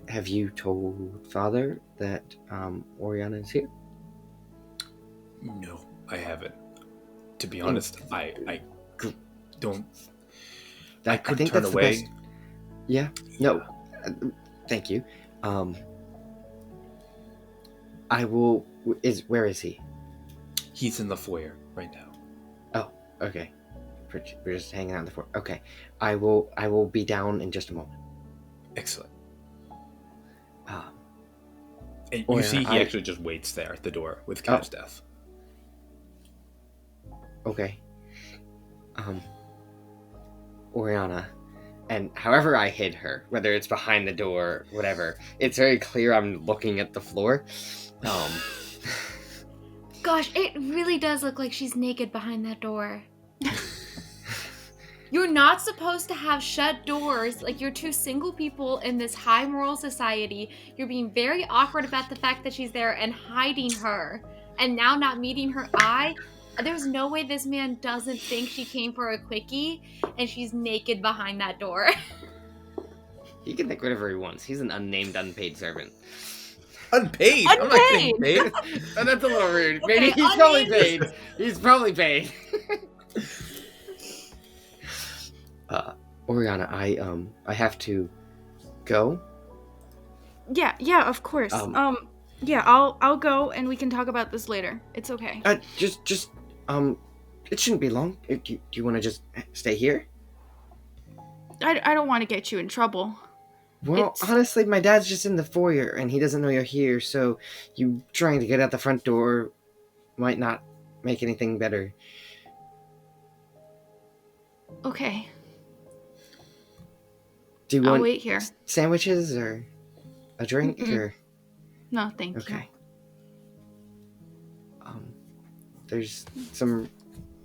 Speaker 3: Have you told Father that Orianna is here?
Speaker 1: No, I haven't. To be honest, I don't. I couldn't
Speaker 3: think
Speaker 1: turn
Speaker 3: that's the
Speaker 1: away.
Speaker 3: best. Yeah. No. Thank you. I will. Where is he?
Speaker 1: He's in the foyer right now.
Speaker 3: Oh, okay. We're just hanging out on the floor. Okay. I will be down in just a moment.
Speaker 1: Excellent.
Speaker 3: Uh,
Speaker 1: And you
Speaker 3: Orianna,
Speaker 1: see, he actually just waits there at the door with Kazdeth.
Speaker 3: Okay. Orianna, and however I hid her, whether it's behind the door, whatever, it's very clear I'm looking at the floor.
Speaker 2: Gosh, it really does look like she's naked behind that door. You're not supposed to have shut doors. Like, you're two single people in this high moral society. You're being very awkward about the fact that she's there and hiding her. And now not meeting her eye. There's no way this man doesn't think she came for a quickie and she's naked behind that door.
Speaker 3: He can think whatever he wants. He's an unnamed, unpaid servant.
Speaker 1: Unpaid? I'm not getting paid.
Speaker 3: Oh, that's a little rude.
Speaker 2: Okay,
Speaker 3: Maybe he's probably paid. He's probably paid. Orianna, I have to go.
Speaker 4: Yeah, of course. Yeah, I'll go and we can talk about this later. It's okay.
Speaker 3: Just it shouldn't be long. Do you want to just stay here?
Speaker 4: I don't want to get you in trouble.
Speaker 3: Well, honestly, my dad's just in the foyer and he doesn't know you're here, so you trying to get out the front door might not make anything better.
Speaker 4: Okay.
Speaker 3: Do you
Speaker 4: I'll
Speaker 3: want
Speaker 4: wait here.
Speaker 3: sandwiches or a drink?
Speaker 4: Mm-mm.
Speaker 3: Or
Speaker 4: No, thank you.
Speaker 3: okay. There's some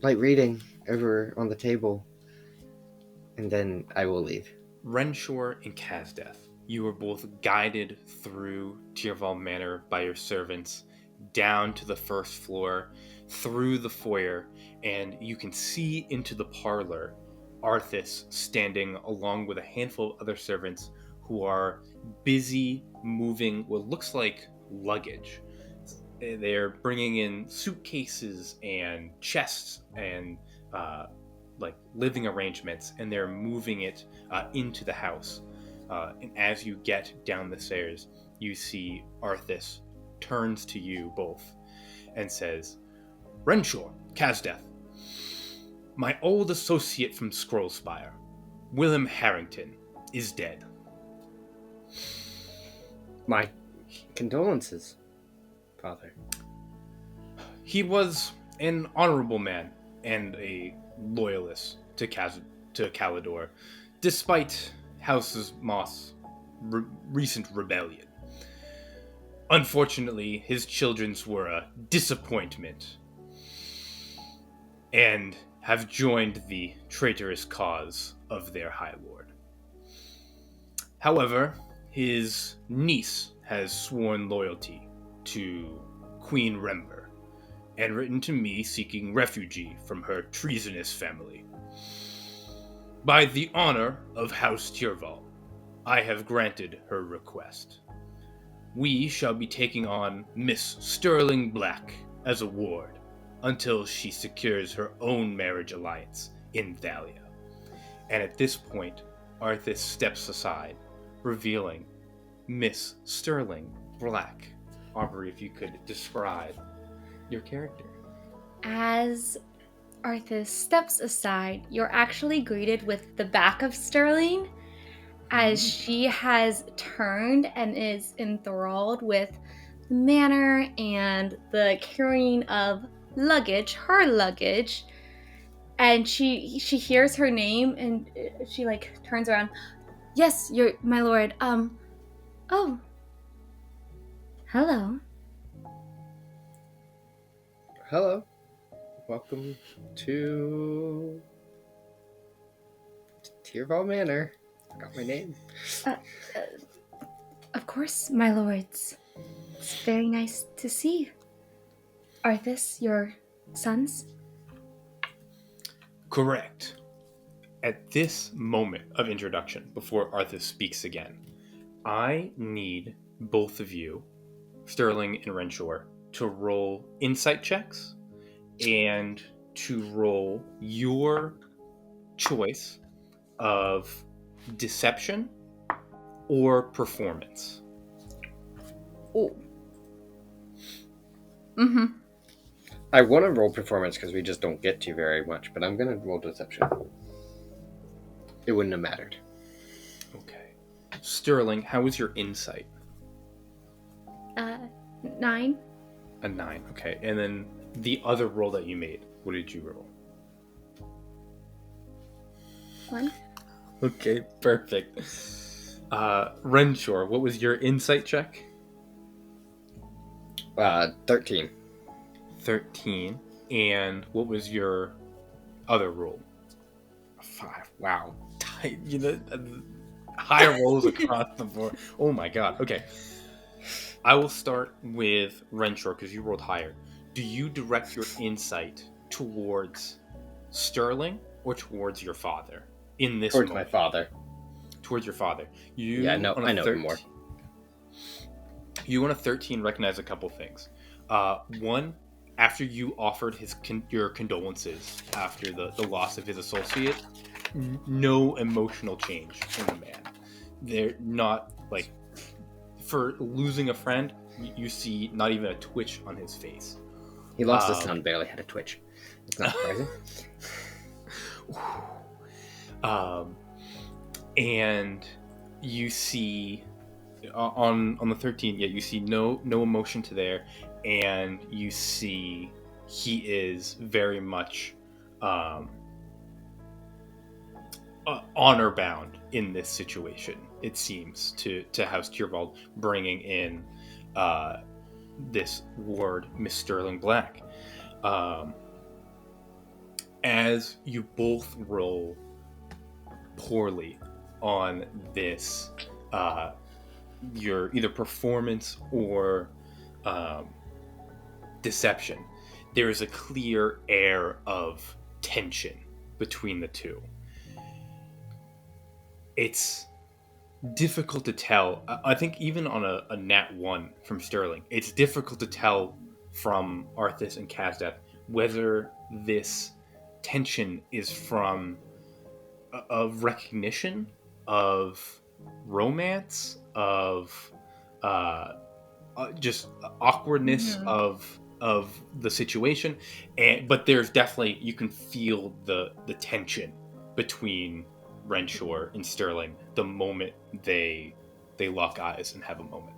Speaker 3: light reading over on the table, and then I will leave.
Speaker 1: Renshaw and Kazdeth, you are both guided through Tyrval Manor by your servants, down to the first floor, through the foyer, and you can see into the parlor Arthas standing along with a handful of other servants who are busy moving what looks like luggage. They're bringing in suitcases and chests and like living arrangements, and they're moving it into the house. And as you get down the stairs, you see Arthas turns to you both and says, Renshaw, Kazdeth, my old associate from Scrollspire, Willem Harrington, is dead.
Speaker 3: My condolences, Father.
Speaker 1: He was an honorable man and a loyalist to Calidor, despite House Moss' recent rebellion. Unfortunately, his children's were a disappointment and have joined the traitorous cause of their High Lord. However, his niece has sworn loyalty to Queen Rember and written to me seeking refugee from her treasonous family. By the honor of House Tyrval, I have granted her request. We shall be taking on Miss Sterling Black as a ward until she secures her own marriage alliance in Thalia. And at this point, Arthas steps aside, revealing Miss Sterling Black. Aubrey, if you could describe your character.
Speaker 2: As Arthas steps aside, you're actually greeted with the back of Sterling as she has turned and is enthralled with the manner and the carrying of luggage, her luggage. And she hears her name and she like turns around. Yes, you're my lord. Oh. Hello.
Speaker 3: Hello. Welcome to Tyrval Manor. Got my name.
Speaker 2: Of course, my lords. It's very nice to see. Arthas, your sons?
Speaker 1: Correct. At this moment of introduction, before Arthas speaks again, I need both of you, Sterling and Renshaw, to roll insight checks and to roll your choice of deception or performance.
Speaker 2: Oh. Mm-hmm.
Speaker 3: I want to roll performance because we just don't get to very much, but I'm going to roll deception. It wouldn't have mattered.
Speaker 1: Okay. Sterling, how was your insight?
Speaker 2: 9.
Speaker 1: A 9, okay. And then the other roll that you made, what did you roll?
Speaker 2: 1.
Speaker 1: Okay, perfect. Renshaw, what was your insight check?
Speaker 3: 13.
Speaker 1: 13. And what was your other roll? 5. Wow. You know, high rolls across the board. Oh my god. Okay. I will start with Renshaw because you rolled higher. Do you direct your insight towards Sterling or towards your father in this
Speaker 3: Towards
Speaker 1: moment?
Speaker 3: my father.
Speaker 1: Towards your father.
Speaker 3: I know him more.
Speaker 1: You on a 13 recognize a couple things. One, after you offered your condolences after the loss of his associate, no emotional change in the man. They're not like, for losing a friend, you see not even a twitch on his face.
Speaker 3: He lost his son, barely had a twitch. It's not surprising.
Speaker 1: And you see on the 13th, you see no emotion to there, and you see he is very much honor bound in this situation. It seems to House Tyrval bringing in this ward, Miss Sterling Black. As you both roll poorly on this, your either performance or deception, there is a clear air of tension between the two. It's difficult to tell. I think even on a nat 1 from Sterling, it's difficult to tell from Arthas and Kazdeth whether this tension is from a recognition of romance, of just awkwardness of the situation, but there's definitely, you can feel the tension between Renshaw and Sterling the moment they lock eyes and have a moment.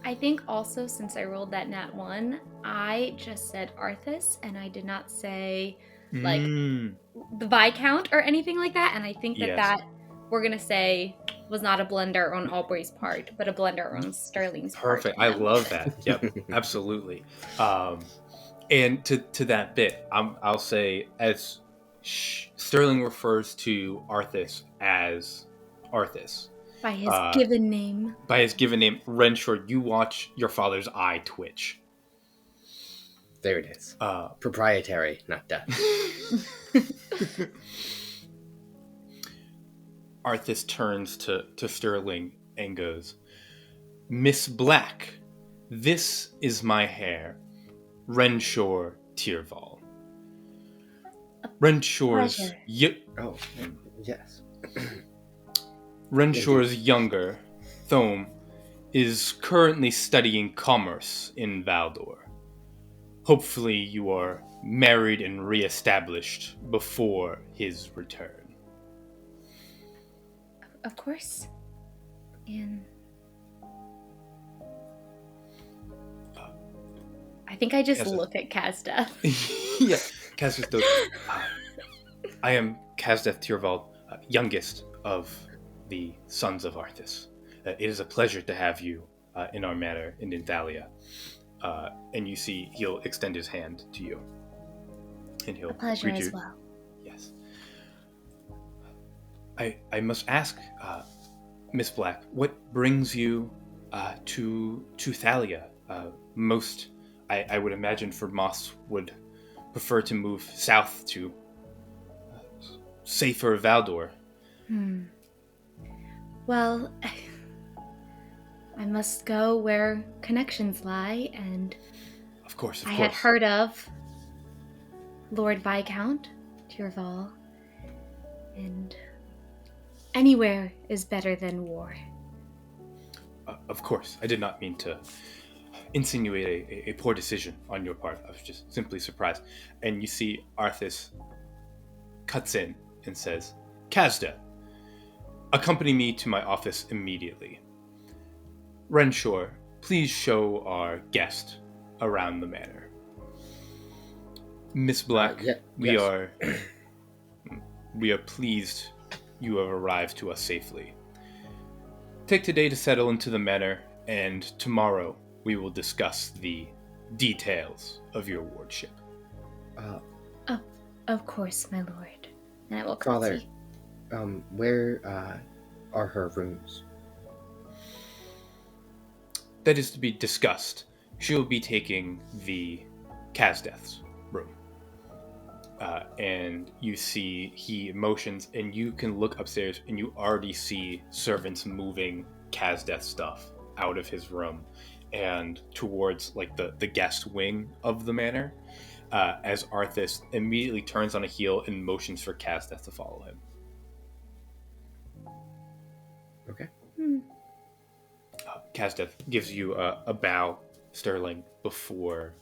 Speaker 2: I think also, since I rolled that nat 1, I just said Arthas and I did not say like the Viscount or anything like that, and I think that we're gonna say was not a blunder on Aubrey's part, but a blunder on Sterling's
Speaker 1: Perfect.
Speaker 2: part.
Speaker 1: I love that. Yep, absolutely. And to that bit, I'll say, as Sterling refers to Arthas as Arthas.
Speaker 2: By his given name.
Speaker 1: By his given name, Renshaw, you watch your father's eye twitch.
Speaker 3: There it is. Proprietary, not death.
Speaker 1: Arthas turns to Sterling and goes, Miss Black, this is my hair, Renshaw Tyrval. Renshaw's
Speaker 3: yes.
Speaker 1: Renshaw's younger, Thome, is currently studying commerce in Valdor. Hopefully you are married and reestablished before his return.
Speaker 2: Of course. And I think I just
Speaker 1: Kazda.
Speaker 2: look at Kazda.
Speaker 1: Yeah, Kazdeth does. I am Kazdeth Tyrval, youngest of the sons of Arthas. It is a pleasure to have you in our manor in Thalia. And you see he'll extend his hand to you. And he'll
Speaker 2: A pleasure
Speaker 1: greet
Speaker 2: as
Speaker 1: you.
Speaker 2: well.
Speaker 1: Yes. I must ask, Miss Black, what brings you to Thalia? I would imagine for Moss would prefer to move south to safer Valdor.
Speaker 2: Well, I must go where connections lie, and
Speaker 1: Of course.
Speaker 2: I had heard of Lord Viscount Tyrval, and anywhere is better than war.
Speaker 1: Of course. I did not mean to insinuate a poor decision on your part. I was just simply surprised. And you see Arthas cuts in and says, Kazda, accompany me to my office immediately. Renshaw, please show our guest around the manor. Miss Black, we are pleased you have arrived to us safely. Take today to settle into the manor, and tomorrow we will discuss the details of your wardship.
Speaker 2: Of course, my lord. And I will
Speaker 3: Father,
Speaker 2: curtsy.
Speaker 3: where are her rooms?
Speaker 1: That is to be discussed. She will be taking the Kazdeth's room. And you see he motions, and you can look upstairs, and you already see servants moving Kazdeth stuff out of his room and towards like the guest wing of the manor, as Arthas immediately turns on a heel and motions for Kazdeth to follow him.
Speaker 3: Okay.
Speaker 1: Kazdeth gives you a bow, Sterling, before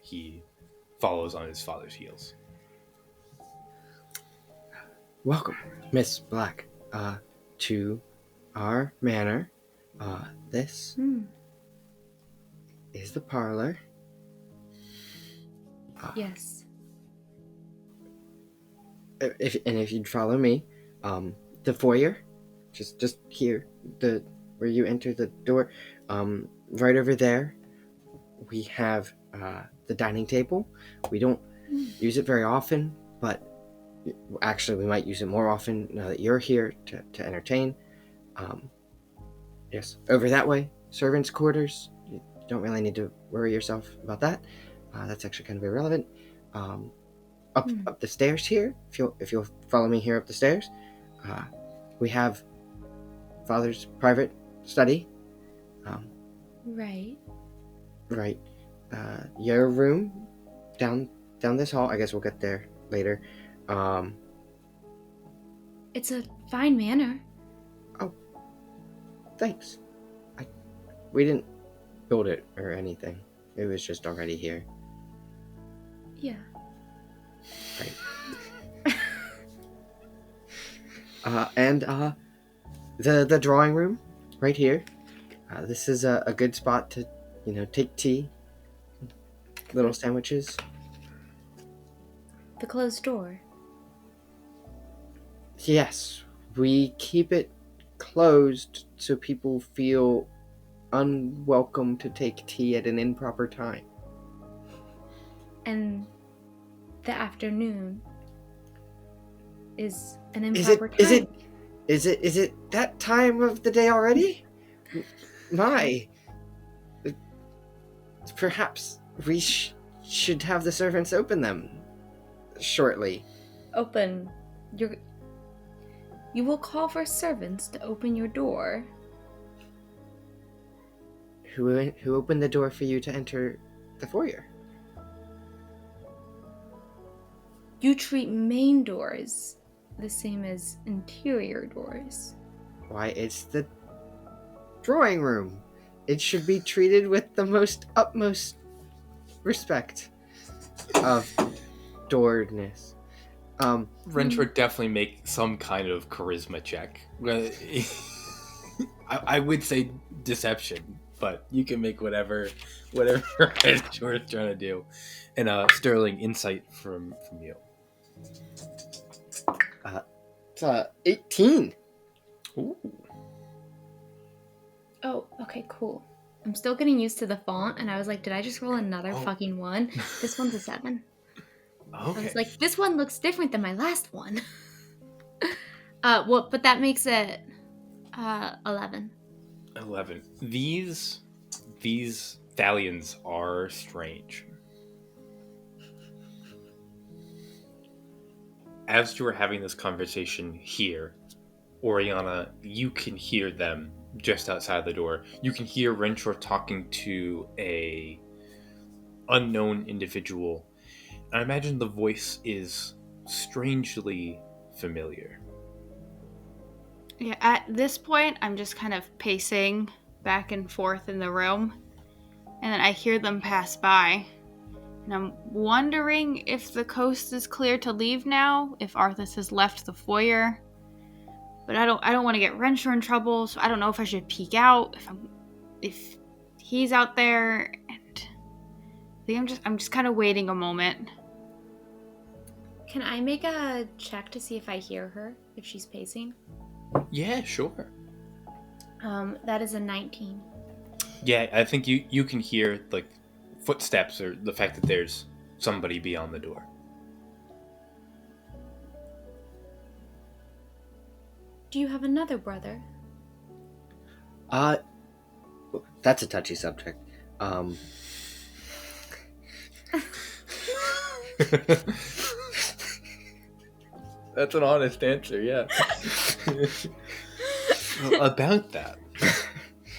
Speaker 1: he follows on his father's heels.
Speaker 3: Welcome, Miss Black, to our manor. This is the parlor.
Speaker 2: Yes.
Speaker 3: If you'd follow me, the foyer, just here, where you enter the door, right over there, we have the dining table. We don't use it very often, but actually we might use it more often now that you're here to entertain. Yes, over that way, servants' quarters. You don't really need to worry yourself about that. That's actually kind of irrelevant. Up the stairs here, if you'll follow me here up the stairs, we have Father's private study.
Speaker 2: Right.
Speaker 3: Right. Your room down this hall. I guess we'll get there later.
Speaker 2: It's a fine manor.
Speaker 3: Oh, thanks. We didn't build it or anything. It was just already here.
Speaker 2: Yeah.
Speaker 3: Right. And the drawing room right here. This is a good spot to, take tea, little sandwiches.
Speaker 2: The closed door.
Speaker 3: Yes, we keep it closed so people feel unwelcome to take tea at an improper time.
Speaker 2: And the afternoon is an improper time.
Speaker 3: Is it that time of the day already? My. Perhaps we should have the servants open them shortly.
Speaker 2: Open. You will call for servants to open your door.
Speaker 3: Who opened the door for you to enter the foyer?
Speaker 2: You treat main doors the same as interior doors.
Speaker 3: Why, it's the drawing room. it should be treated with the most utmost respect of dooredness.
Speaker 1: Rentor definitely make some kind of charisma check. I would say deception, but you can make whatever Rentor's trying to do. And Sterling, insight from you.
Speaker 3: It's 18.
Speaker 1: Ooh.
Speaker 2: Oh, okay, cool. I'm still getting used to the font, and I was like, did I just roll another fucking 1? This one's a 7.
Speaker 1: Okay.
Speaker 2: I was like, this one looks different than my last one. But that makes it 11.
Speaker 1: 11. These Thalians are strange. As you are having this conversation here, Orianna, you can hear them just outside the door. You can hear Renshore talking to a unknown individual. I imagine the voice is strangely familiar.
Speaker 4: Yeah, at this point, I'm just kind of pacing back and forth in the room, and then I hear them pass by, and I'm wondering if the coast is clear to leave now, if Arthas has left the foyer. But I don't want to get Renshore in trouble, so I don't know if I should peek out, if he's out there, and I think I'm just kind of waiting a moment.
Speaker 2: Can I make a check to see if I hear her, if she's pacing?
Speaker 1: Yeah, sure.
Speaker 2: That is a 19.
Speaker 1: Yeah, I think you can hear like footsteps or the fact that there's somebody beyond the door.
Speaker 2: Do you have another brother?
Speaker 3: That's a touchy subject.
Speaker 1: That's an honest answer, yeah. Well, about that.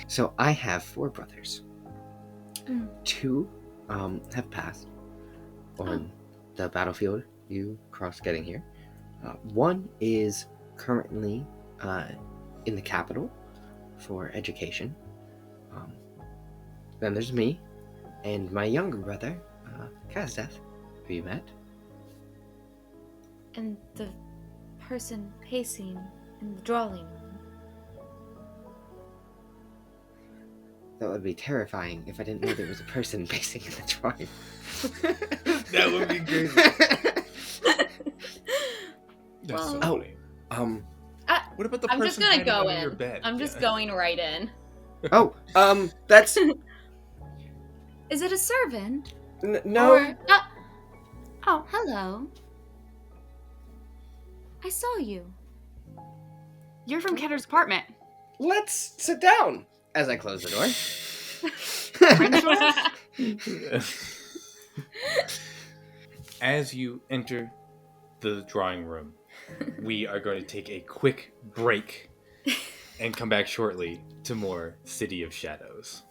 Speaker 3: So I have 4 brothers. 2 have passed on the battlefield you crossed getting here. 1 is currently in the capital for education. Then there's me and my younger brother, Kazdeth, who you met.
Speaker 2: And the person pacing in the drawing room.
Speaker 3: That would be terrifying if I didn't know there was a person pacing in the drawing.
Speaker 1: That would be crazy. That's so
Speaker 2: Well,
Speaker 1: funny.
Speaker 2: I-
Speaker 1: What about the
Speaker 2: I'm
Speaker 1: person
Speaker 2: just gonna
Speaker 1: hiding
Speaker 2: go
Speaker 1: under your
Speaker 2: in.
Speaker 1: bed?
Speaker 2: I'm just
Speaker 1: Yeah.
Speaker 2: going right in.
Speaker 3: That's
Speaker 2: Is it a servant?
Speaker 3: no.
Speaker 2: Or,
Speaker 4: Oh,
Speaker 2: hello. I saw you.
Speaker 4: you're from Ketter's apartment.
Speaker 3: Let's sit down. As I close the door.
Speaker 1: As you enter the drawing room, we are going to take a quick break and come back shortly to more City of Shadows.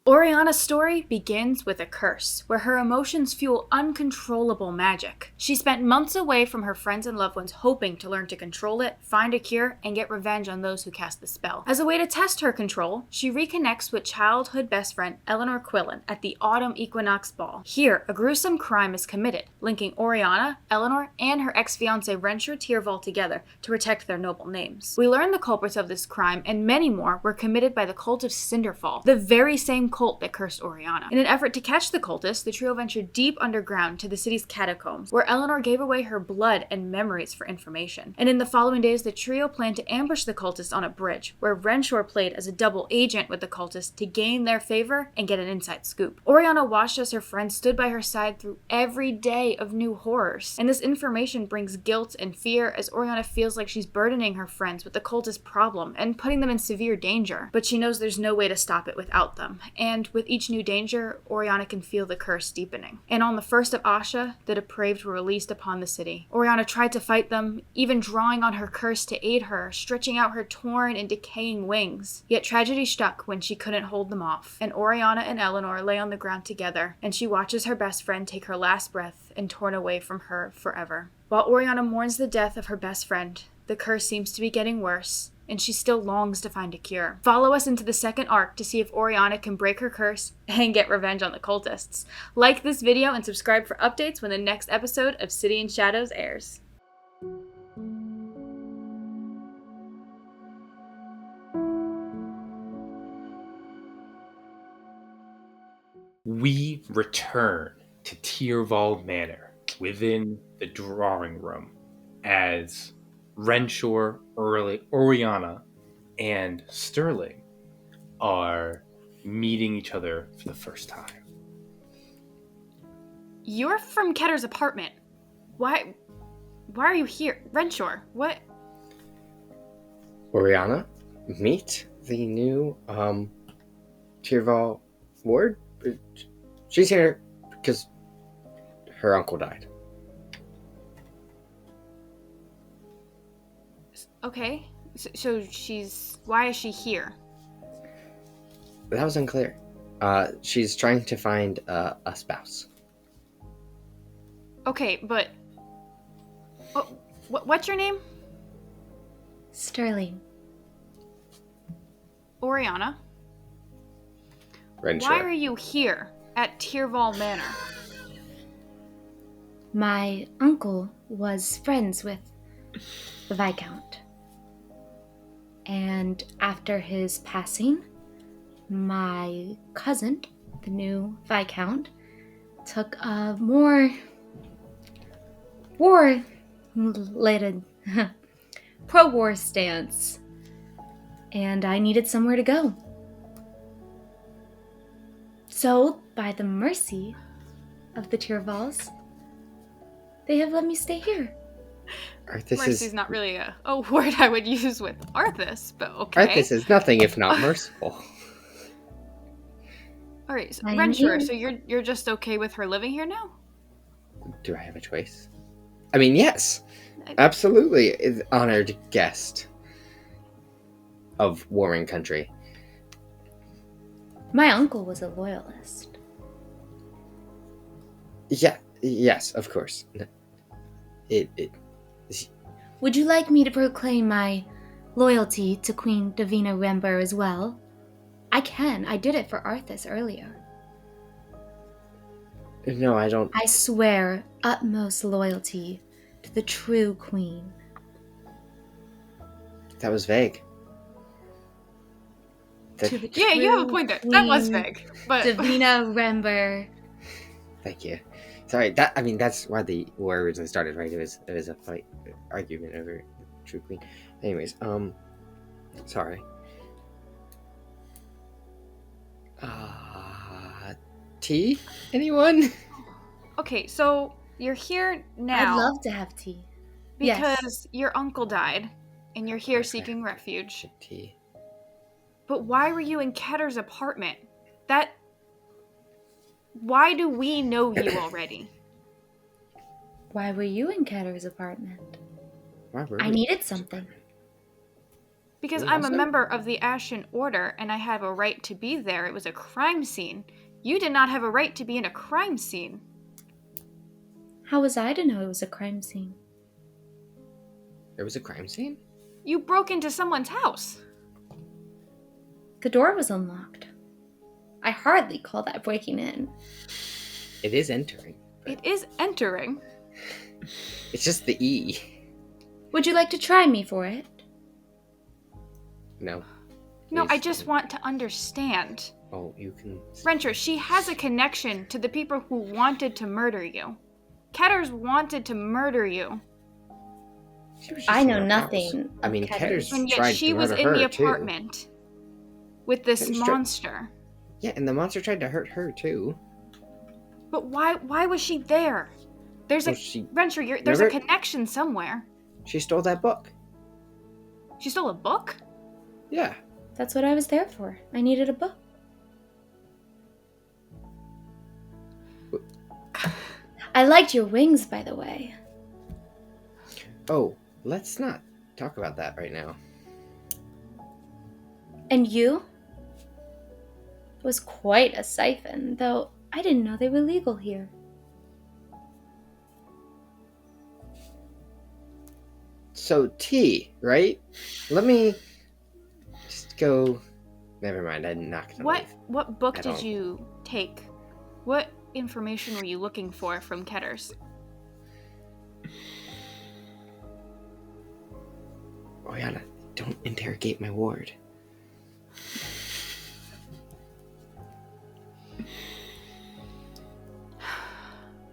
Speaker 4: Orianna's story begins with a curse, where her emotions fuel uncontrollable magic. She spent months away from her friends and loved ones hoping to learn to control it, find a cure, and get revenge on those who cast the spell. As a way to test her control, she reconnects with childhood best friend Eleanor Quillen at the Autumn Equinox Ball. Here, a gruesome crime is committed, linking Orianna, Eleanor, and her ex-fiancé Renshore Tyrval together to protect their noble names. We learn the culprits of this crime, and many more, were committed by the cult of Cinderfall, the very same cult that cursed Orianna. In an effort to catch the cultists, the trio ventured deep underground to the city's catacombs, where Eleanor gave away her blood and memories for information. And in the following days, the trio planned to ambush the cultists on a bridge, where Renshore played as a double agent with the cultists to gain their favor and get an inside scoop. Orianna watched as her friends stood by her side through every day of new horrors, and this information brings guilt and fear as Orianna feels like she's burdening her friends with the cultist problem and putting them in severe danger. But she knows there's no way to stop it without them, and with each new danger, Orianna can feel the curse deepening. And on the 1st of Asha, the depraved were released upon the city. Orianna tried to fight them, even drawing on her curse to aid her, stretching out her torn and decaying wings. Yet tragedy struck when she couldn't hold them off, and Orianna and Eleanor lay on the ground together, and she watches her best friend take her last breath and torn away from her forever. While Orianna mourns the death of her best friend, the curse seems to be getting worse, and she still longs to find a cure. Follow us into the second arc to see if Orianna can break her curse and get revenge on the cultists. Like this video and subscribe for updates when the next episode of City in Shadows airs.
Speaker 1: We return to Tyrval Manor within the drawing room as Renshaw, Orianna, and Sterling are meeting each other for the first time.
Speaker 4: You're from Ketter's apartment. Why are you here? Renshaw, what?
Speaker 3: Orianna, meet the new Tyrval ward. She's here because her uncle died.
Speaker 4: Okay, so why is she here?
Speaker 3: That was unclear. She's trying to find a spouse.
Speaker 4: Okay, but what's your name?
Speaker 2: Sterling.
Speaker 4: Orianna.
Speaker 3: Renshaw.
Speaker 4: Why are you here at Tyrval Manor?
Speaker 2: My uncle was friends with the Viscount. And after his passing, my cousin, the new Viscount, took a more war-related, pro-war stance. And I needed somewhere to go. So, by the mercy of the Tyrvals, they have let me stay here.
Speaker 4: Mercy's not really a word I would use with Arthas, but okay.
Speaker 3: Arthas is nothing if not merciful.
Speaker 4: All right, so,
Speaker 2: I am
Speaker 4: Renshaw,
Speaker 2: here.
Speaker 4: so you're just okay with her living here now?
Speaker 3: Do I have a choice? I mean, yes. Absolutely. Is honored guest of warring country.
Speaker 2: My uncle was a loyalist.
Speaker 3: Yeah, yes, of course.
Speaker 2: Would you like me to proclaim my loyalty to Queen Davina Rember as well? I can. I did it for Arthas earlier.
Speaker 3: No, I don't.
Speaker 2: I swear utmost loyalty to the true queen.
Speaker 3: That was vague.
Speaker 2: To the
Speaker 4: Yeah, you have a point there. That was
Speaker 2: queen,
Speaker 4: vague, but
Speaker 2: Davina Rember.
Speaker 3: Thank you. Sorry, that's why the war originally started, right? It was a fight, argument over true queen. Anyways, sorry. Tea? Anyone?
Speaker 4: okay, so you're here now.
Speaker 2: I'd love to have tea.
Speaker 4: because your uncle died, and you're here
Speaker 3: Okay.
Speaker 4: seeking refuge.
Speaker 3: Tea.
Speaker 4: But why were you in Ketter's apartment? Why do we know you already?
Speaker 2: Why were you in Ketter's apartment?
Speaker 3: Why were
Speaker 2: I
Speaker 3: we-
Speaker 2: needed something.
Speaker 4: Because
Speaker 3: You
Speaker 4: I'm a
Speaker 3: also?
Speaker 4: member of the Ashen Order, and I have a right to be there. It was a crime scene. You did not have a right to be in a crime scene.
Speaker 2: How was I to know it was a crime scene?
Speaker 3: There was a crime scene?
Speaker 4: You broke into someone's house.
Speaker 2: The door was unlocked. I hardly call that breaking in.
Speaker 3: It is entering.
Speaker 4: It is entering.
Speaker 3: It's just the E.
Speaker 2: Would you like to try me for it?
Speaker 3: No.
Speaker 4: No, I
Speaker 3: Please
Speaker 4: just
Speaker 3: don't.
Speaker 4: want to understand.
Speaker 3: Oh, you can.
Speaker 4: Renshaw, she has a connection to the people who wanted to murder you. Ketters wanted to murder you.
Speaker 3: She was just
Speaker 2: I
Speaker 3: in
Speaker 2: know
Speaker 3: our house.
Speaker 2: nothing
Speaker 3: I mean,
Speaker 2: of
Speaker 3: Ketter's
Speaker 4: And yet
Speaker 3: tried
Speaker 4: she
Speaker 3: to
Speaker 4: was
Speaker 3: murder
Speaker 4: in the
Speaker 3: her, too.
Speaker 4: apartment with this
Speaker 3: Ketters tried-
Speaker 4: monster.
Speaker 3: Yeah, and the monster tried to hurt her too.
Speaker 4: But why was she there? There's
Speaker 3: Well,
Speaker 4: a Renshaw, there's a
Speaker 3: Remember-
Speaker 4: connection somewhere.
Speaker 3: She stole that book.
Speaker 4: She stole a book?
Speaker 3: Yeah.
Speaker 2: That's what I was there for. I needed a book. I liked your wings, by the way.
Speaker 3: Oh, let's not talk about that right now.
Speaker 2: And you? It was quite a siphon, though I didn't know they were legal here.
Speaker 3: So tea, right? Let me go. Never mind. I'm not gonna leave.
Speaker 4: What book
Speaker 3: I
Speaker 4: did
Speaker 3: don't-
Speaker 4: you take? What information were you looking for from Ketters?
Speaker 3: Orianna, don't interrogate my ward.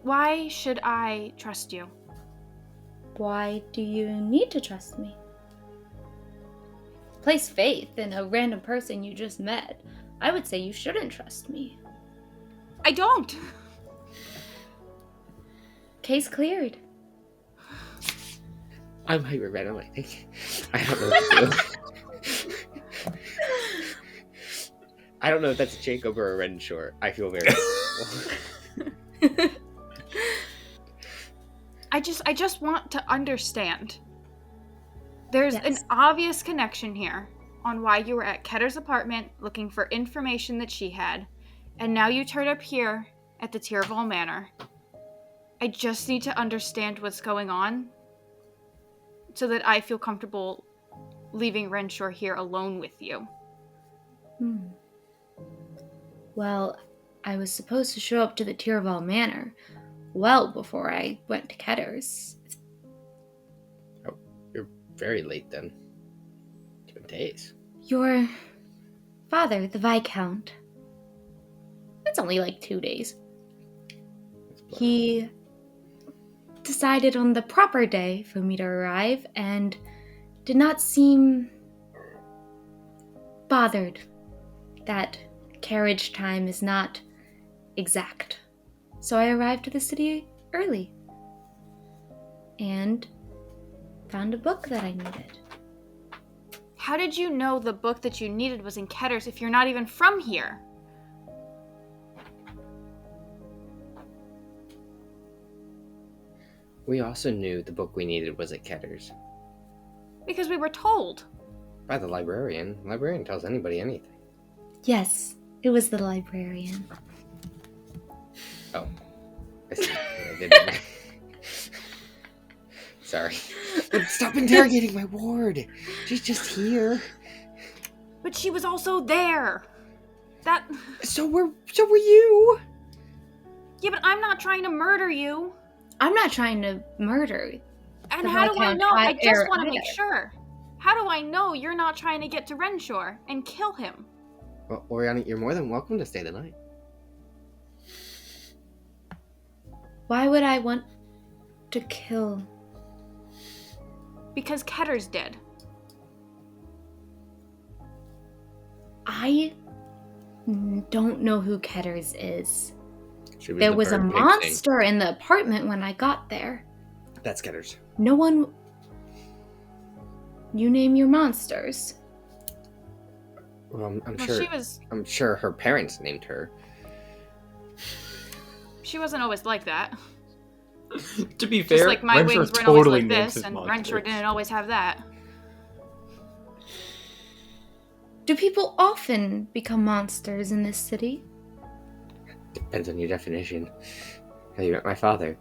Speaker 4: Why should I trust you?
Speaker 2: Why do you need to trust me? Place faith in a random person you just met. I would say you shouldn't trust me.
Speaker 4: I don't.
Speaker 2: Case cleared.
Speaker 3: I'm hyperventilating. I don't know what to do. I don't know if that's a Jacob or a Renshaw. I feel very uncomfortable.
Speaker 4: I just want to understand. There's an
Speaker 2: Yes.
Speaker 4: obvious connection here on why you were at Ketter's apartment looking for information that she had, and now you turn up here at the Tyrval Manor. I just need to understand what's going on so that I feel comfortable leaving Renshaw here alone with you.
Speaker 2: Well, I was supposed to show up to the Tyrval Manor well before I went to Ketter's.
Speaker 3: You're very late then. 2 days.
Speaker 2: Your father, the Viscount. It's only like 2 days.
Speaker 3: That's blood.
Speaker 2: He decided on the proper day for me to arrive and did not seem bothered that carriage time is not exact. So I arrived to the city early and found a book that I needed.
Speaker 4: How did you know the book that you needed was in Ketter's if you're not even from here?
Speaker 3: We also knew the book we needed was at Ketter's.
Speaker 4: Because we were told.
Speaker 3: By the librarian. The librarian tells anybody anything.
Speaker 2: Yes, it was the librarian.
Speaker 3: Oh. I see. I didn't. Sorry. Stop interrogating my ward. She's just here.
Speaker 4: But she was also there.
Speaker 3: So were you.
Speaker 4: Yeah, but I'm not trying to murder you.
Speaker 2: I'm not trying to murder.
Speaker 4: And
Speaker 2: The
Speaker 4: how do I
Speaker 2: Viscount
Speaker 4: know? I just
Speaker 2: Eyre
Speaker 4: want to make
Speaker 2: either.
Speaker 4: sure. How do I know you're not trying to get to Renshaw and kill him?
Speaker 3: Well, Orianna, you're more than welcome to stay the night.
Speaker 2: Why would I want to kill?
Speaker 4: Because Ketter's dead.
Speaker 2: I don't know who Ketters is.
Speaker 3: She
Speaker 2: There
Speaker 3: the
Speaker 2: was a
Speaker 3: bird pig thing.
Speaker 2: monster in the apartment when I got there.
Speaker 3: That's Ketter's.
Speaker 2: No one... You name your monsters.
Speaker 3: Well, I'm
Speaker 4: Well,
Speaker 3: sure. I'm sure her parents named her.
Speaker 4: she wasn't always like that.
Speaker 1: To be
Speaker 4: Just
Speaker 1: fair,
Speaker 4: like my
Speaker 1: Renshaw
Speaker 4: wings weren't
Speaker 1: totally
Speaker 4: always like
Speaker 1: names
Speaker 4: this,
Speaker 1: his
Speaker 4: and
Speaker 1: monsters.
Speaker 4: Renshaw didn't always have that.
Speaker 2: Do people often become monsters in this city?
Speaker 3: Depends on your definition. Have you met my father?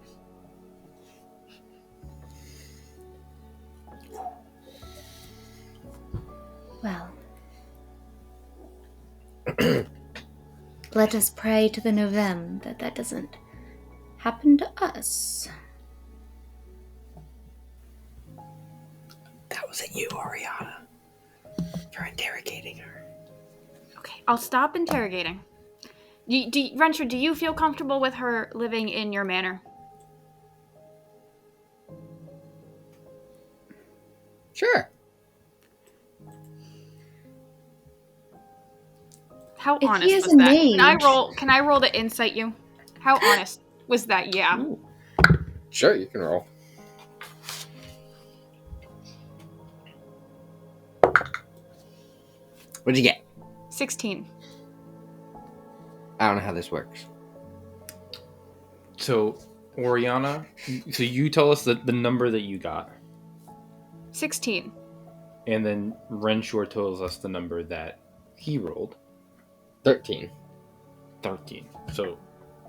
Speaker 2: Well... Let us pray to the Novem that doesn't happen to us.
Speaker 3: That wasn't you, Orianna. You're interrogating her.
Speaker 4: Okay, I'll stop interrogating. Renshaw, do you feel comfortable with her living in your manor?
Speaker 3: Sure.
Speaker 4: How
Speaker 2: If he
Speaker 4: honest
Speaker 2: is
Speaker 4: was
Speaker 2: a
Speaker 4: that?
Speaker 2: mage-
Speaker 4: Can I roll to insight you? How honest was that? Yeah.
Speaker 3: Ooh. Sure, you can roll. What'd you get?
Speaker 4: 16.
Speaker 3: I don't know how this works.
Speaker 1: So, Orianna, so you tell us the number that you got,
Speaker 4: 16.
Speaker 1: and then Renshaw tells us the number that he rolled,
Speaker 3: 13.
Speaker 1: 13. So,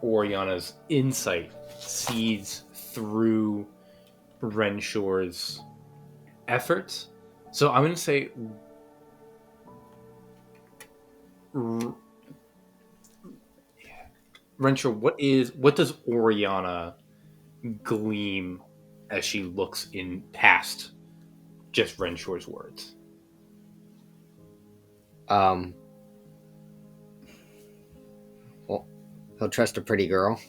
Speaker 1: Oriana's insight sees through Renshaw's efforts. So, I'm going to say Renshaw, what does Orianna gleam as she looks in past just Renshaw's words?
Speaker 3: Well, he'll trust a pretty girl.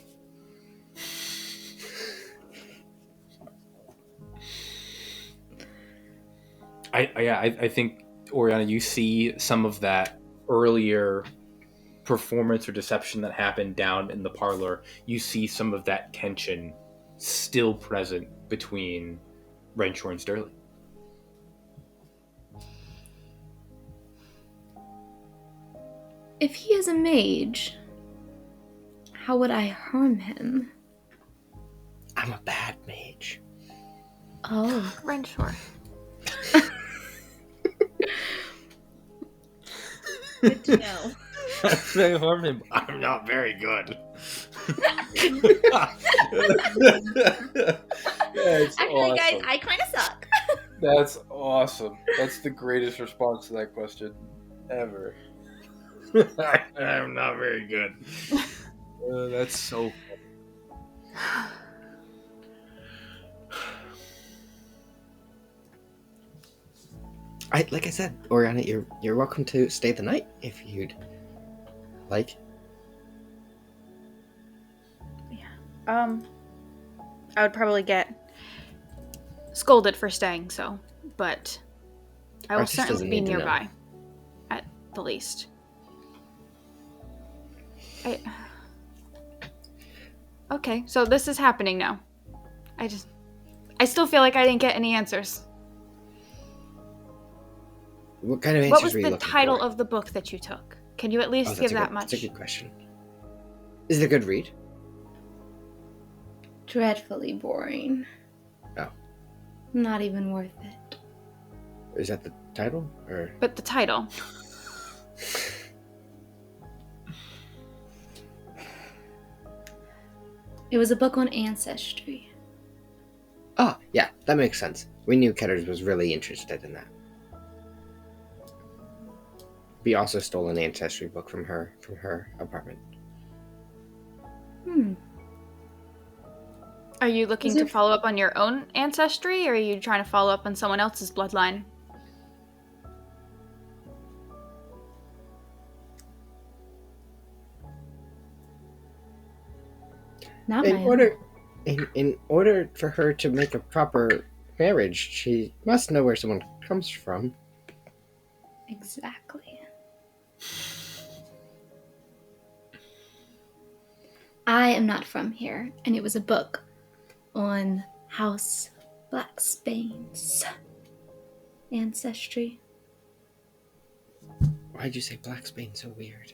Speaker 1: I think, Orianna, you see some of that earlier performance or deception that happened down in the parlor. You see some of that tension still present between Renshaw and Sterling.
Speaker 2: If he is a mage, how would I harm him?
Speaker 3: I'm a bad mage.
Speaker 2: Oh.
Speaker 4: Renshaw.
Speaker 5: Good to know.
Speaker 1: I harm him. I'm not very good. That's
Speaker 5: Actually,
Speaker 1: awesome.
Speaker 5: guys, I kind of suck.
Speaker 1: That's awesome. That's the greatest response to that question ever. I'm not very good. That's so funny.
Speaker 3: Like I said, Orianna, you're welcome to stay the night if you'd like.
Speaker 4: I would probably get scolded for staying, but I will
Speaker 3: Artist
Speaker 4: certainly
Speaker 3: doesn't
Speaker 4: be
Speaker 3: need to know.
Speaker 4: nearby, at the least. Okay, so this is happening now. I still feel like I didn't get any answers.
Speaker 3: What kind of answers
Speaker 4: What was
Speaker 3: were you
Speaker 4: the
Speaker 3: looking
Speaker 4: title
Speaker 3: for?
Speaker 4: of the book that you took? Can you at least
Speaker 3: That's
Speaker 4: give
Speaker 3: a
Speaker 4: that
Speaker 3: good,
Speaker 4: much?
Speaker 3: That's a good question. Is it a good read?
Speaker 2: Dreadfully boring.
Speaker 3: Oh.
Speaker 2: Not even worth it.
Speaker 3: Is that the title? Or
Speaker 4: But the title.
Speaker 2: It was a book on ancestry.
Speaker 3: Oh, yeah, that makes sense. We knew Ketters was really interested in that. We also stole an ancestry book from her apartment.
Speaker 4: Are you looking to follow up on your own ancestry, or are you trying to follow up on someone else's bloodline?
Speaker 2: Not
Speaker 3: In
Speaker 2: my
Speaker 3: order, in order for her to make a proper marriage, she must know where someone comes from.
Speaker 2: own. Exactly. I am not from here, and it was a book on House Blacksbane's ancestry.
Speaker 3: Why'd you say Blacksbane so weird?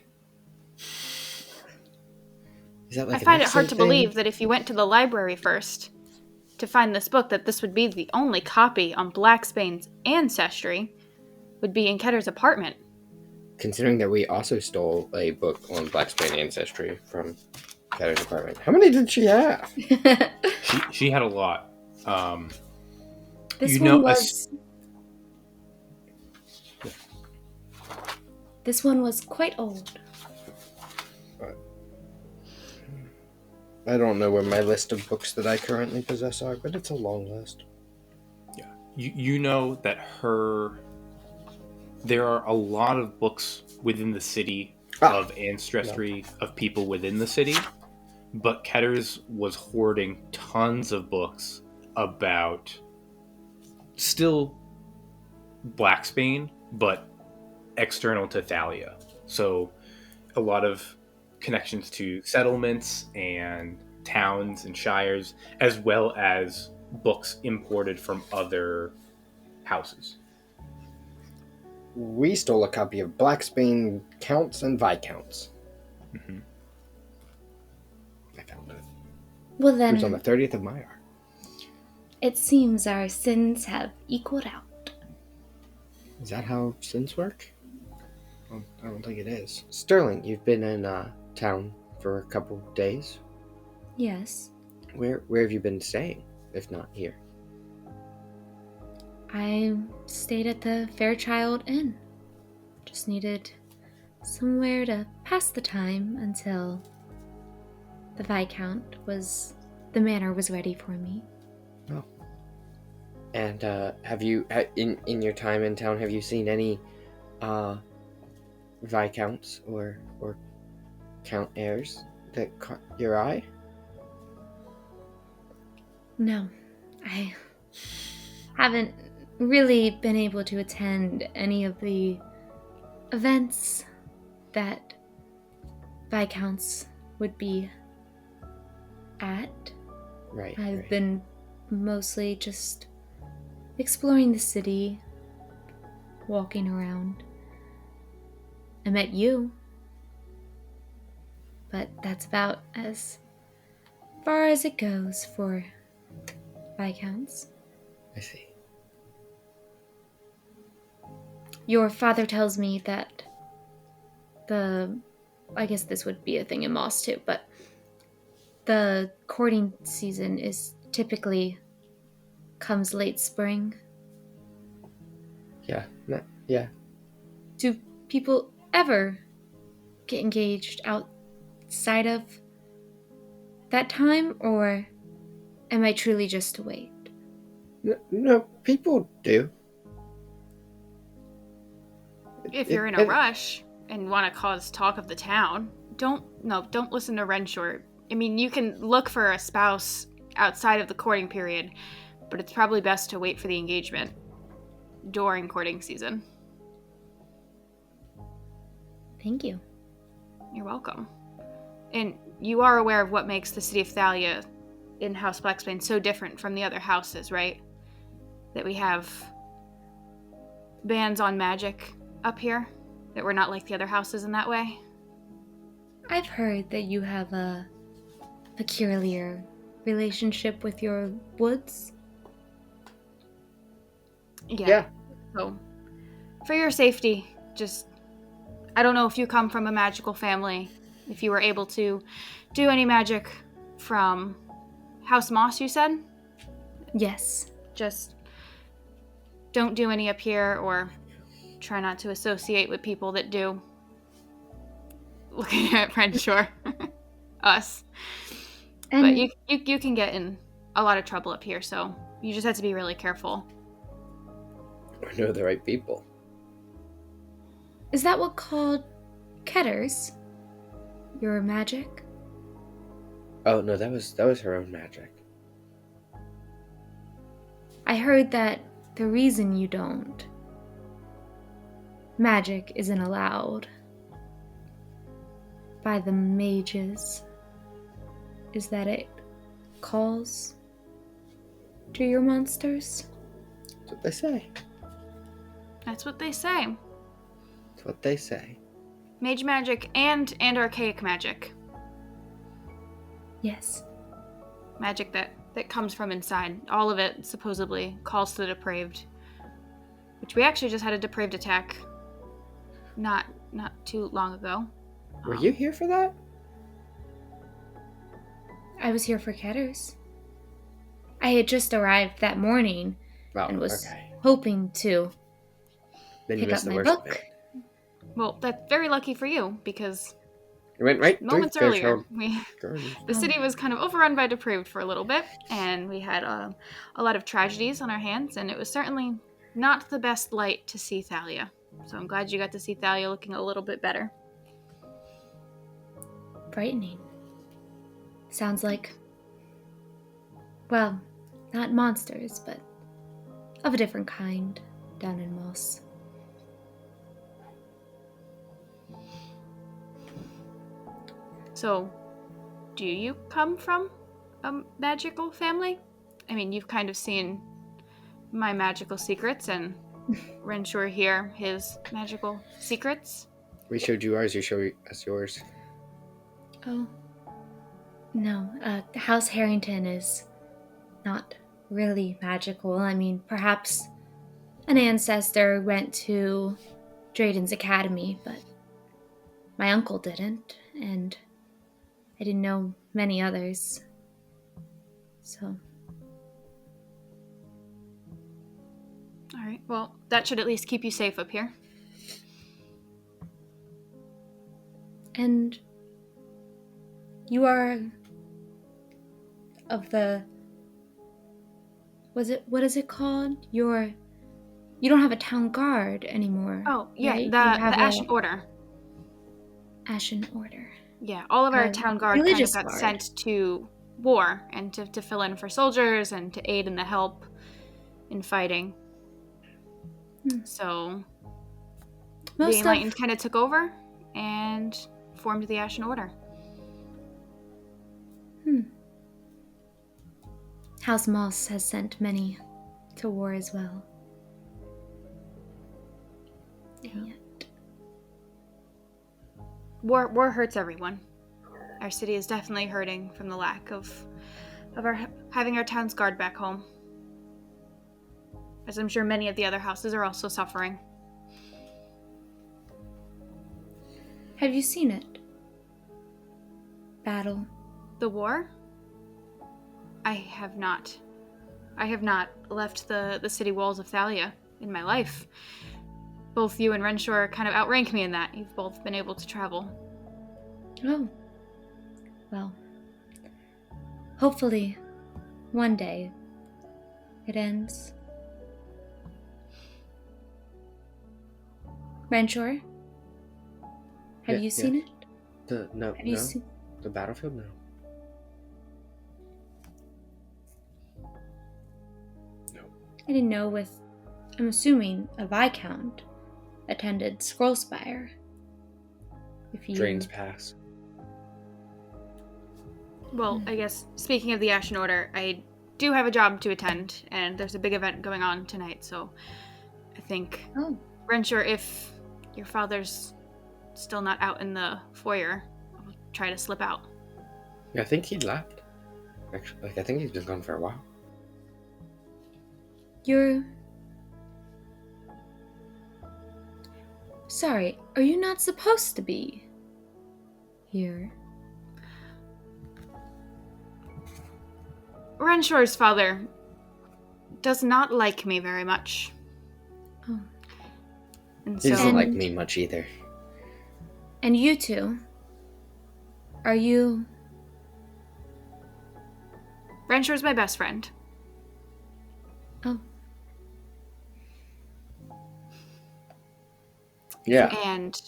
Speaker 3: Is that like
Speaker 4: I find
Speaker 3: an
Speaker 4: it hard
Speaker 3: accent
Speaker 4: to
Speaker 3: thing?
Speaker 4: believe that if you went to the library first to find this book, that this would be the only copy on Blacksbane's ancestry would be in Ketter's apartment.
Speaker 3: Considering that we also stole a book on Blacksbane ancestry from Ketter's apartment. How many did she have?
Speaker 1: She had a lot.
Speaker 2: This
Speaker 1: You
Speaker 2: one
Speaker 1: know,
Speaker 2: was. This one was quite old.
Speaker 3: I don't know where my list of books that I currently possess are, but it's a long list.
Speaker 1: Yeah, you know that there are a lot of books within the city of ancestry of people within the city, but Ketters was hoarding tons of books about still Blacksbane, but external to Thalia. So a lot of connections to settlements and towns and shires, as well as books imported from other houses.
Speaker 3: We stole a copy of Blacksbane Counts and Viscounts.
Speaker 1: Mm-hmm.
Speaker 3: I found it.
Speaker 2: Well
Speaker 3: It was on
Speaker 2: then,
Speaker 3: the 30th of Myar.
Speaker 2: it seems our sins have equaled out.
Speaker 3: Is that how sins work? Well, I don't think it is. Sterling, you've been in town for a couple days.
Speaker 2: Yes,
Speaker 3: Where have you been staying, if not here?
Speaker 2: I stayed at the Fairchild Inn. Just needed somewhere to pass the time until the manor was ready for me.
Speaker 3: Oh. And have you, in your time in town, have you seen any viscounts or count heirs that caught your eye?
Speaker 2: No, I haven't really been able to attend any of the events that viscounts would be at.
Speaker 3: Right.
Speaker 2: I've been mostly just exploring the city, walking around. I met you, but that's about as far as it goes for viscounts.
Speaker 3: I see.
Speaker 2: Your father tells me that I guess this would be a thing in Moss too, but the courting season is typically comes late spring.
Speaker 3: Yeah. Yeah.
Speaker 2: Do people ever get engaged outside of that time, or am I truly just to wait?
Speaker 3: No, people do.
Speaker 4: If you're in a rush and want to cause talk of the town, don't listen to Renshaw. I mean, you can look for a spouse outside of the courting period, but it's probably best to wait for the engagement during courting season.
Speaker 2: Thank you.
Speaker 4: You're welcome. And you are aware of what makes the city of Thalia in House Blacksbane so different from the other houses, right? That we have bans on magic up here, that we're not like the other houses in that way.
Speaker 2: I've heard that you have a peculiar relationship with your woods.
Speaker 3: Yeah.
Speaker 4: So, for your safety, I don't know if you come from a magical family, if you were able to do any magic from House Moss, you said?
Speaker 2: Yes.
Speaker 4: Just don't do any up here, or try not to associate with people that do. Looking at Renshaw. Us.
Speaker 2: And
Speaker 4: But you can get in a lot of trouble up here, so you just have to be really careful.
Speaker 3: I know the right people.
Speaker 2: is that what called Ketters? Your magic?
Speaker 3: Oh no, that was her own magic.
Speaker 2: I heard that the reason you don't magic isn't allowed by the mages is that it calls to your monsters.
Speaker 3: That's what they say.
Speaker 4: That's what they say.
Speaker 3: That's what they say.
Speaker 4: Mage magic and archaic magic.
Speaker 2: Yes.
Speaker 4: Magic that comes from inside. All of it supposedly calls to the depraved. Which we actually just had a depraved attack not too long ago.
Speaker 3: Were you here for that?
Speaker 2: I was here for Ketters. I had just arrived that morning and was hoping to
Speaker 3: Then you
Speaker 2: pick
Speaker 3: missed
Speaker 2: up
Speaker 3: the
Speaker 2: my
Speaker 3: worst
Speaker 2: book.
Speaker 3: of it.
Speaker 4: Well, that's very lucky for you, because
Speaker 3: It went right
Speaker 4: moments
Speaker 3: through
Speaker 4: earlier,
Speaker 3: Girl.
Speaker 4: the city was kind of overrun by depraved for a little bit, and we had a lot of tragedies on our hands, and it was certainly not the best light to see Thalia. So I'm glad you got to see Thalia looking a little bit better.
Speaker 2: Frightening. Sounds like, well, not monsters, but of a different kind down in Moss.
Speaker 4: So, do you come from a magical family? I mean, you've kind of seen my magical secrets, and Renshaw here, his magical secrets.
Speaker 3: We showed you ours, you show us yours.
Speaker 2: Oh. No, House Harrington is not really magical. I mean, perhaps an ancestor went to Drayden's Academy, but my uncle didn't, and I didn't know many others. So.
Speaker 4: Alright, well, that should at least keep you safe up here.
Speaker 2: And you are of the... what is it called? You don't have a town guard anymore.
Speaker 4: Oh, yeah,
Speaker 2: right?
Speaker 4: the Ashen Order.
Speaker 2: Ashen Order.
Speaker 4: Yeah, all of our town guard kind of
Speaker 2: religious
Speaker 4: got
Speaker 2: guard.
Speaker 4: sent to war and to fill in for soldiers and to aid in the help in fighting. So the Enlightened kind of took over and formed the Ashen Order.
Speaker 2: House Moss has sent many to war as well. And yet...
Speaker 4: War hurts everyone. Our city is definitely hurting from the lack of having our town's guard back home. As I'm sure many of the other houses are also suffering.
Speaker 2: Have you seen it? Battle.
Speaker 4: The war? I have not. I have not left the city walls of Thalia in my life. Both you and Renshaw kind of outrank me in that. You've both been able to travel.
Speaker 2: Oh. Well. Hopefully, one day, it ends. Renshaw? Have you seen it?
Speaker 3: The battlefield, no.
Speaker 2: I didn't know I'm assuming a Viscount attended Scrollspire. If you...
Speaker 3: Drains Pass.
Speaker 4: Well, I guess, speaking of the Ashen Order, I do have a job to attend, and there's a big event going on tonight, so I think...
Speaker 2: Oh.
Speaker 4: Renshaw, if your father's still not out in the foyer, I'll try to slip out.
Speaker 3: Yeah, I think he left. Actually, I think he's been gone for a while.
Speaker 2: You're... Sorry, are you not supposed to be here?
Speaker 4: Renshaw's father does not like me very much.
Speaker 2: Oh.
Speaker 4: And
Speaker 3: He
Speaker 4: so...
Speaker 3: doesn't like me much either.
Speaker 2: And you two? Are you...
Speaker 4: Renshaw's my best friend.
Speaker 2: Oh.
Speaker 3: Yeah.
Speaker 4: And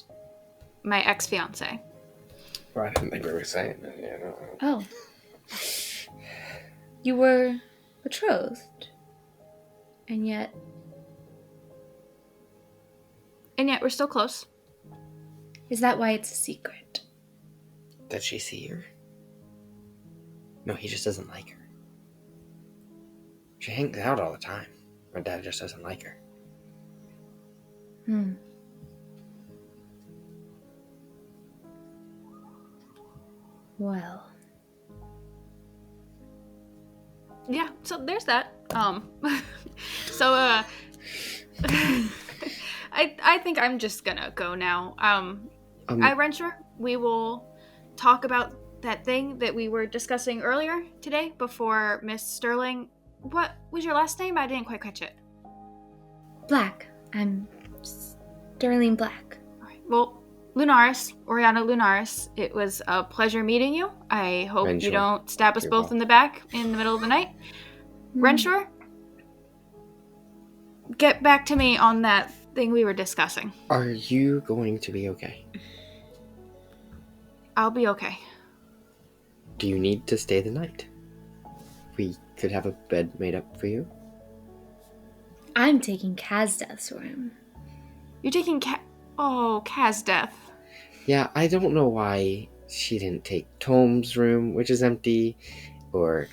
Speaker 4: my ex-fiance.
Speaker 3: Well, I didn't think we were saying that. Yeah, no.
Speaker 2: Oh. You were betrothed. And yet
Speaker 4: we're still close.
Speaker 2: Is that why it's a secret?
Speaker 3: Did she see her? No, he just doesn't like her. She hangs out all the time. My dad just doesn't like her.
Speaker 2: Well.
Speaker 4: Yeah, so there's that. So I think I'm just gonna go now. Renshaw, we will talk about that thing that we were discussing earlier today before Miss Sterling. What was your last name? I didn't quite catch it.
Speaker 2: Black. I'm Sterling Black.
Speaker 4: All right. Well, Lunaris, Orianna Lunaris, it was a pleasure meeting you. I hope
Speaker 3: Renshaw.
Speaker 4: you don't stab us
Speaker 3: You're
Speaker 4: both
Speaker 3: welcome.
Speaker 4: in the back in the middle of the night. Renshaw, get back to me on that thing we were discussing.
Speaker 3: Are you going to be okay?
Speaker 4: I'll be okay.
Speaker 3: Do you need to stay the night? We could have a bed made up for you.
Speaker 2: I'm taking Kazdeth's room.
Speaker 4: You're taking Kaz death.
Speaker 3: Yeah, I don't know why she didn't take Tom's room, which is empty, or,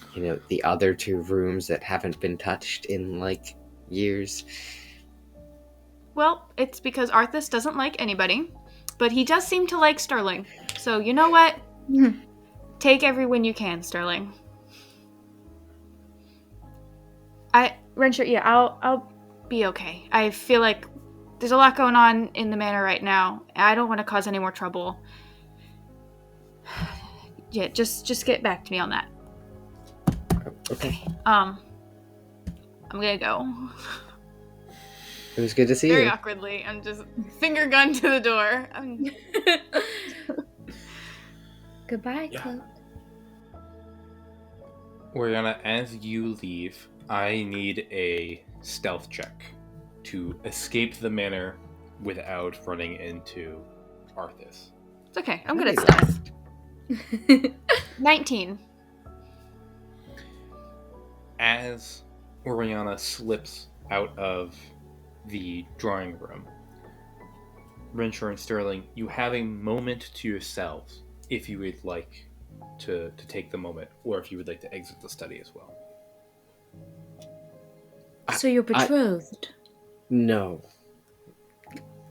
Speaker 3: the other two rooms that haven't been touched in, years.
Speaker 4: Well, it's because Arthas doesn't like anybody, but he does seem to like Sterling. So you know what? Take everyone you can, Sterling. Renshaw, yeah, I'll be okay. I feel like there's a lot going on in the manor right now. I don't want to cause any more trouble. Yeah, just get back to me on that.
Speaker 3: Okay.
Speaker 4: I'm gonna go.
Speaker 3: It was good to see
Speaker 4: Very
Speaker 3: you.
Speaker 4: awkwardly. I'm just finger gun to the door.
Speaker 2: Goodbye,
Speaker 1: Yeah.
Speaker 2: Cloak.
Speaker 1: Orianna, as you leave, I need a stealth check to escape the manor without running into Arthas.
Speaker 4: It's okay. I'm good at
Speaker 3: That'd be
Speaker 4: stealth. 19.
Speaker 1: As Orianna slips out of the drawing room, Renshaw and Sterling, you have a moment to yourselves if you would like to take the moment, or if you would like to exit the study as well.
Speaker 2: So you're betrothed?
Speaker 3: No.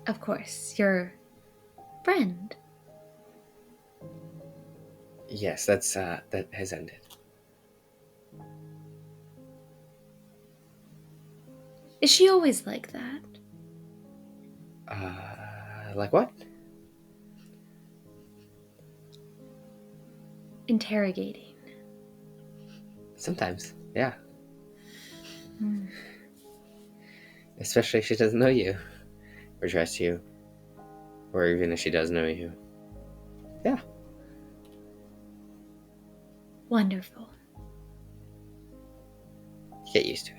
Speaker 2: Of course. Your friend.
Speaker 3: Yes, that has ended.
Speaker 2: Is she always like that?
Speaker 3: Like what?
Speaker 2: Interrogating.
Speaker 3: Sometimes, yeah.
Speaker 2: Hmm.
Speaker 3: Especially if she doesn't know you, or trust you, or even if she does know you. Yeah.
Speaker 2: Wonderful.
Speaker 3: Get used to it.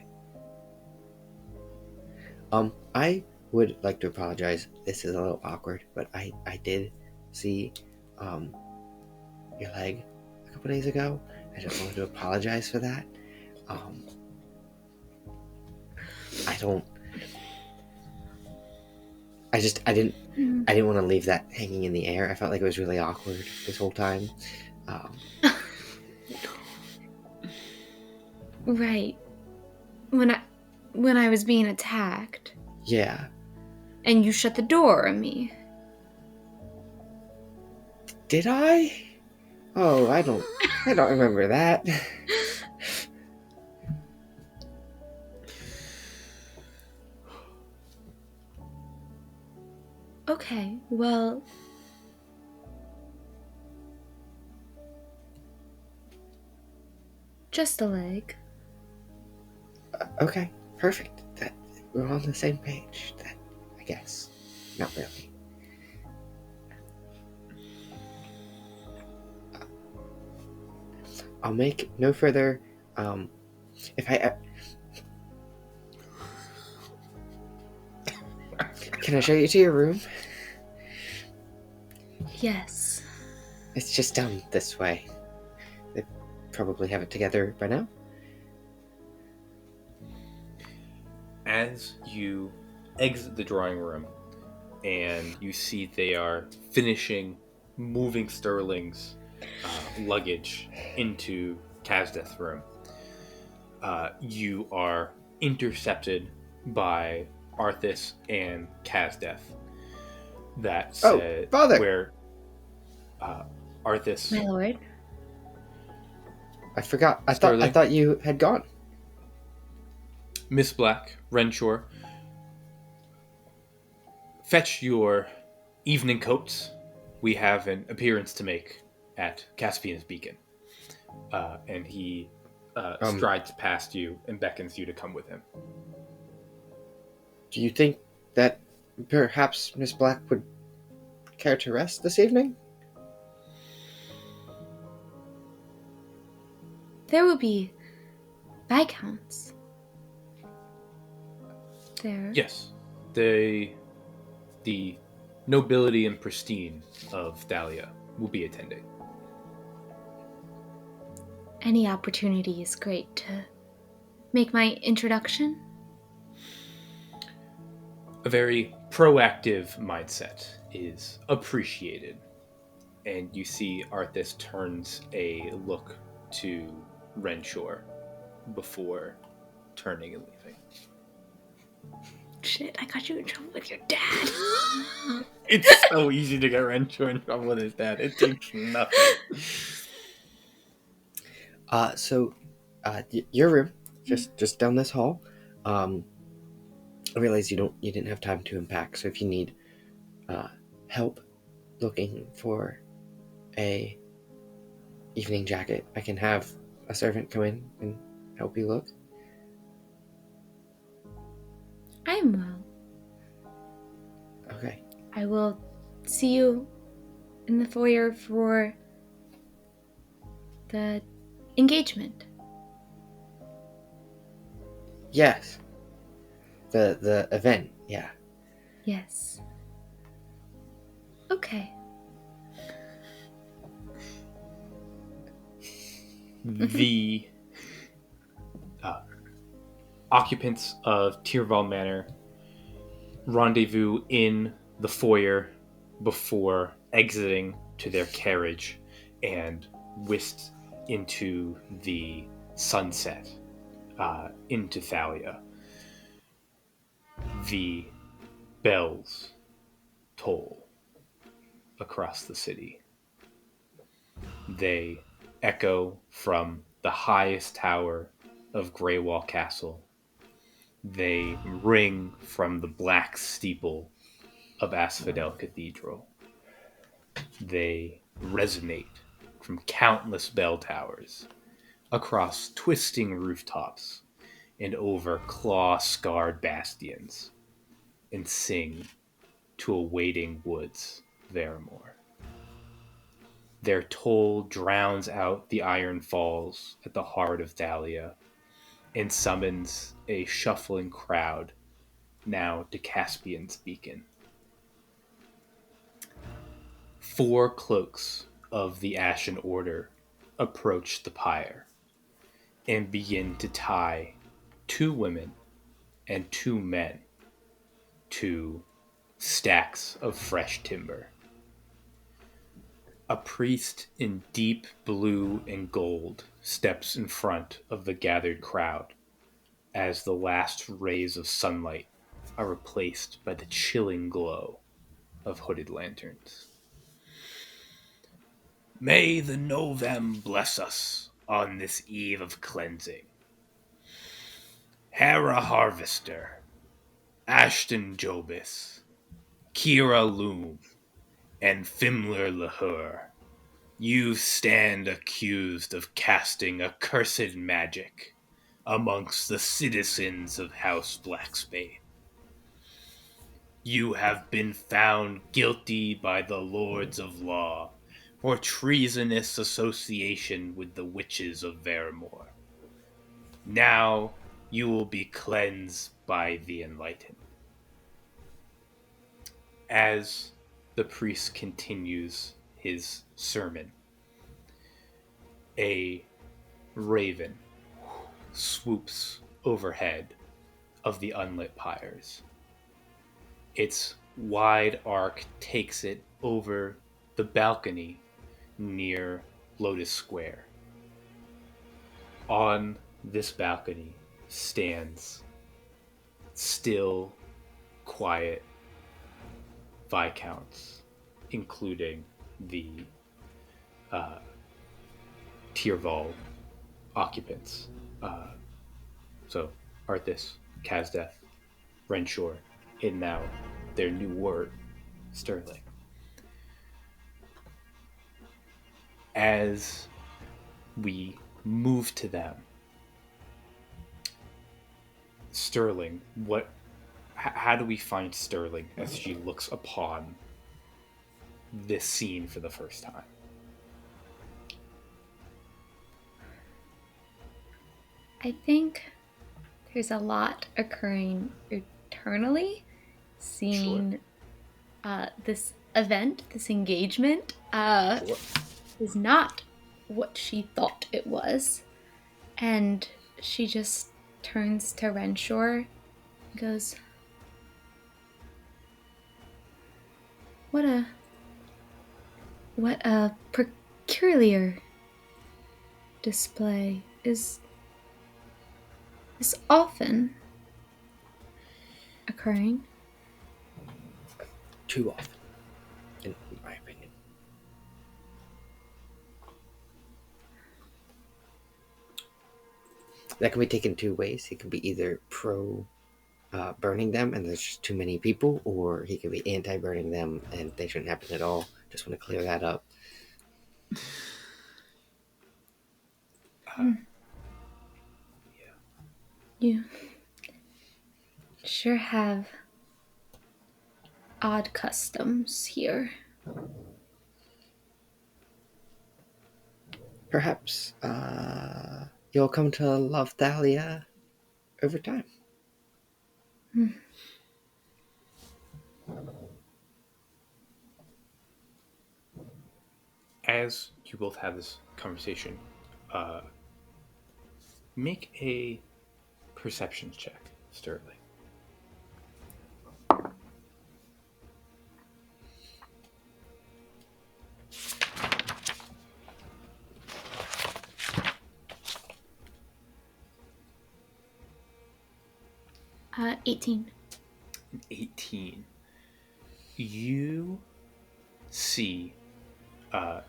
Speaker 3: I would like to apologize. This is a little awkward, but I did see, your leg a couple days ago. I just wanted to apologize for that. I didn't want to leave that hanging in the air. I felt like it was really awkward this whole time.
Speaker 2: Right. When I was being attacked.
Speaker 3: Yeah.
Speaker 2: And you shut the door on me.
Speaker 3: Did I? Oh, I don't remember that.
Speaker 2: Okay, well... Just a leg.
Speaker 3: Okay, perfect. That we're on the same page. That, I guess. Not really. I'll make no further. If I. Can I show you to your room?
Speaker 2: Yes.
Speaker 3: It's just down this way. They probably have it together by now.
Speaker 1: As you exit the drawing room and you see they are finishing moving Sterling's luggage into Kazdeth's room, you are intercepted by Arthas and Kazdeth. That said,
Speaker 3: Father!
Speaker 1: where Arthas.
Speaker 2: My lord.
Speaker 3: I forgot. I
Speaker 1: Sterling.
Speaker 3: thought you had gone.
Speaker 1: Miss Black, Renshaw, fetch your evening coats. We have an appearance to make at Caspian's Beacon. And he strides past you and beckons you to come with him.
Speaker 3: Do you think that perhaps Miss Black would care to rest this evening?
Speaker 2: There will be viscounts. There.
Speaker 1: Yes, the nobility and pristine of Thalia will be attending.
Speaker 2: Any opportunity is great to make my introduction.
Speaker 1: A very proactive mindset is appreciated. And you see Arthas turns a look to Renshaw before turning and leaving.
Speaker 2: Shit, I got you in trouble with your dad.
Speaker 1: It's so easy to get Renshaw in trouble with his dad. It takes nothing.
Speaker 3: Your room, just down this hall. I realize you didn't have time to unpack, so if you need help looking for a evening jacket, I can have a servant come in and help you look.
Speaker 2: I am well.
Speaker 3: Okay.
Speaker 2: I will see you in the foyer for The engagement.
Speaker 3: Yes. The event, yeah.
Speaker 2: Yes. Okay.
Speaker 1: The occupants of Tyrval Manor rendezvous in the foyer before exiting to their carriage and whisked into the sunset, into Thalia. The bells toll across the city. They echo from the highest tower of Greywall Castle. They ring from the black steeple of Asphodel Cathedral. They resonate from countless bell towers, across twisting rooftops, and over claw-scarred bastions, and sing to a waiting woods Vermore. Their toll drowns out the iron falls at the heart of Thalia and summons a shuffling crowd now to Caspian's beacon. 4 cloaks of the Ashen Order approach the pyre and begin to tie 2 women and 2 men to stacks of fresh timber. A priest in deep blue and gold steps in front of the gathered crowd as the last rays of sunlight are replaced by the chilling glow of hooded lanterns. May the Novem bless us on this eve of cleansing. Hera Harvester, Ashton Jobis, Kira Loom, and Fimler Lahur, you stand accused of casting accursed magic amongst the citizens of House Blackspade. You have been found guilty by the Lords of Law for treasonous association with the witches of Vermore. Now you will be cleansed by the Enlightened. As the priest continues his sermon, a raven swoops overhead of the unlit pyres. Its wide arc takes it over the balcony near Lotus Square. On this balcony stands still, quiet viscounts, including the Tyrval occupants. So Arthas, Kazdeth, Renshore, and now their new word, Sterling. As we move to them, Sterling, how do we find Sterling as she looks upon this scene for the first time?
Speaker 2: I think there's a lot occurring eternally. Seeing this event, this engagement, is not what she thought it was. And she just turns to Renshore and goes, What a peculiar display. Is this often occurring?
Speaker 3: Too often, in my opinion. That can be taken 2 ways. He can be either pro burning them and there's just too many people, or he can be anti-burning them and they shouldn't happen at all. Just want to clear that up.
Speaker 2: You sure have odd customs here.
Speaker 3: perhaps you'll come to love Thalia over time.
Speaker 1: As you both have this conversation, make a perception check, Sterling.
Speaker 2: Uh, 18.
Speaker 1: 18. You see,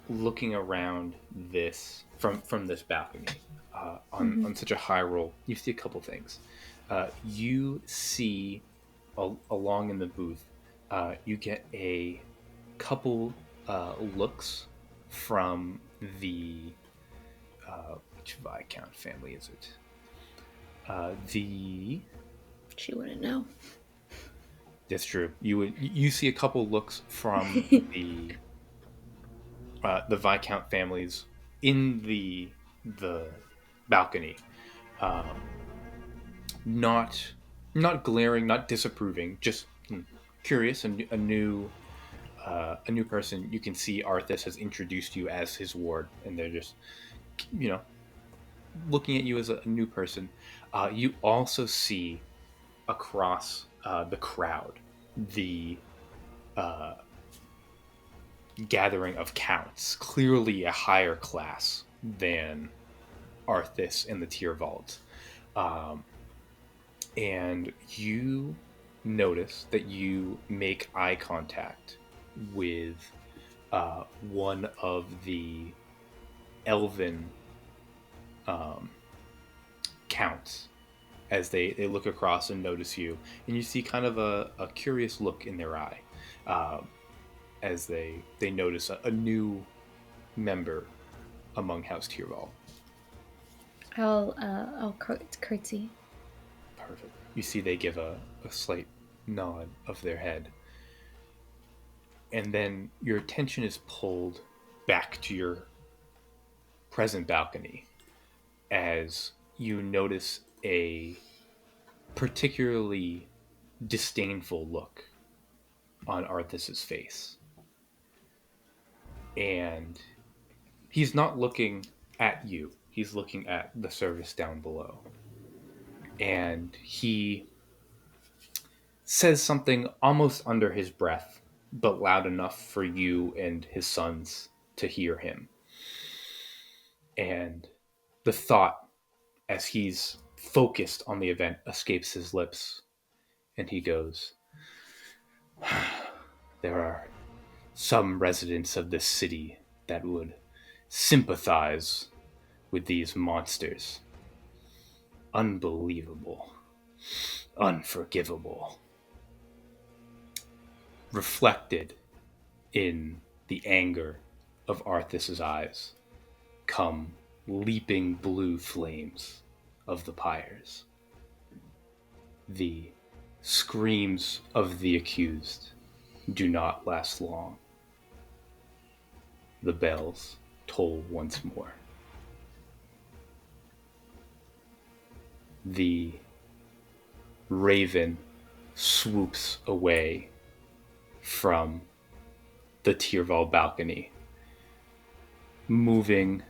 Speaker 1: looking around this from this balcony, on such a high roll, you see a couple things. You see along in the booth, you get a couple looks from the which Viscount family is it?
Speaker 2: She wouldn't know.
Speaker 1: That's true. You see a couple looks from the Viscount families in the balcony, not glaring, not disapproving, just curious. A new person. You can see Arthas has introduced you as his ward, and they're just looking at you as a new person. You also see across the crowd the gathering of counts, clearly a higher class than Arthas and the Tyrvals. And you notice that you make eye contact with one of the elven counts as they look across and notice you, and you see kind of a curious look in their eye as they notice a new member among House Tyrval.
Speaker 2: I'll curtsy.
Speaker 1: Perfect. You see they give a slight nod of their head, and then your attention is pulled back to your present balcony as you notice a particularly disdainful look on Arthas's face. And he's not looking at you. He's looking at the service down below. And he says something almost under his breath, but loud enough for you and his sons to hear him. And the thought, as he's focused on the event, escapes his lips, and he goes, "There are some residents of this city that would sympathize with these monsters. Unbelievable. Unforgivable." Reflected in the anger of Arthas's eyes come leaping blue flames of the pyres. The screams of the accused do not last long. The bells toll once more. The raven swoops away from the Tyrval balcony, moving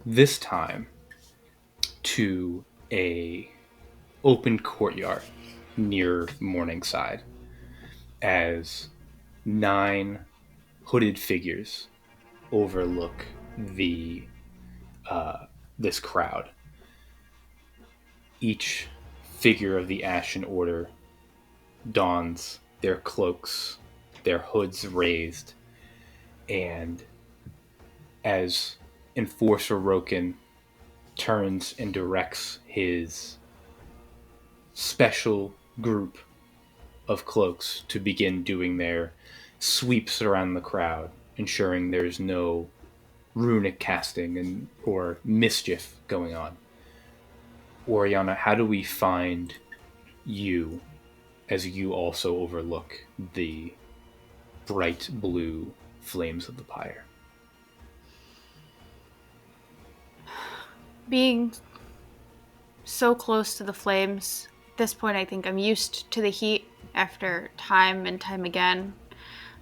Speaker 1: this time to a open courtyard near Morningside, as 9 hooded figures overlook the this crowd. Each figure of the Ashen Order dons their cloaks, their hoods raised, and as Enforcer Roken turns and directs his special group of cloaks to begin doing their sweeps around the crowd, ensuring there's no runic casting or mischief going on. Orianna, how do we find you as you also overlook the bright blue flames of the pyre?
Speaker 4: being so close to the flames, at this point I think I'm used to the heat after time and time again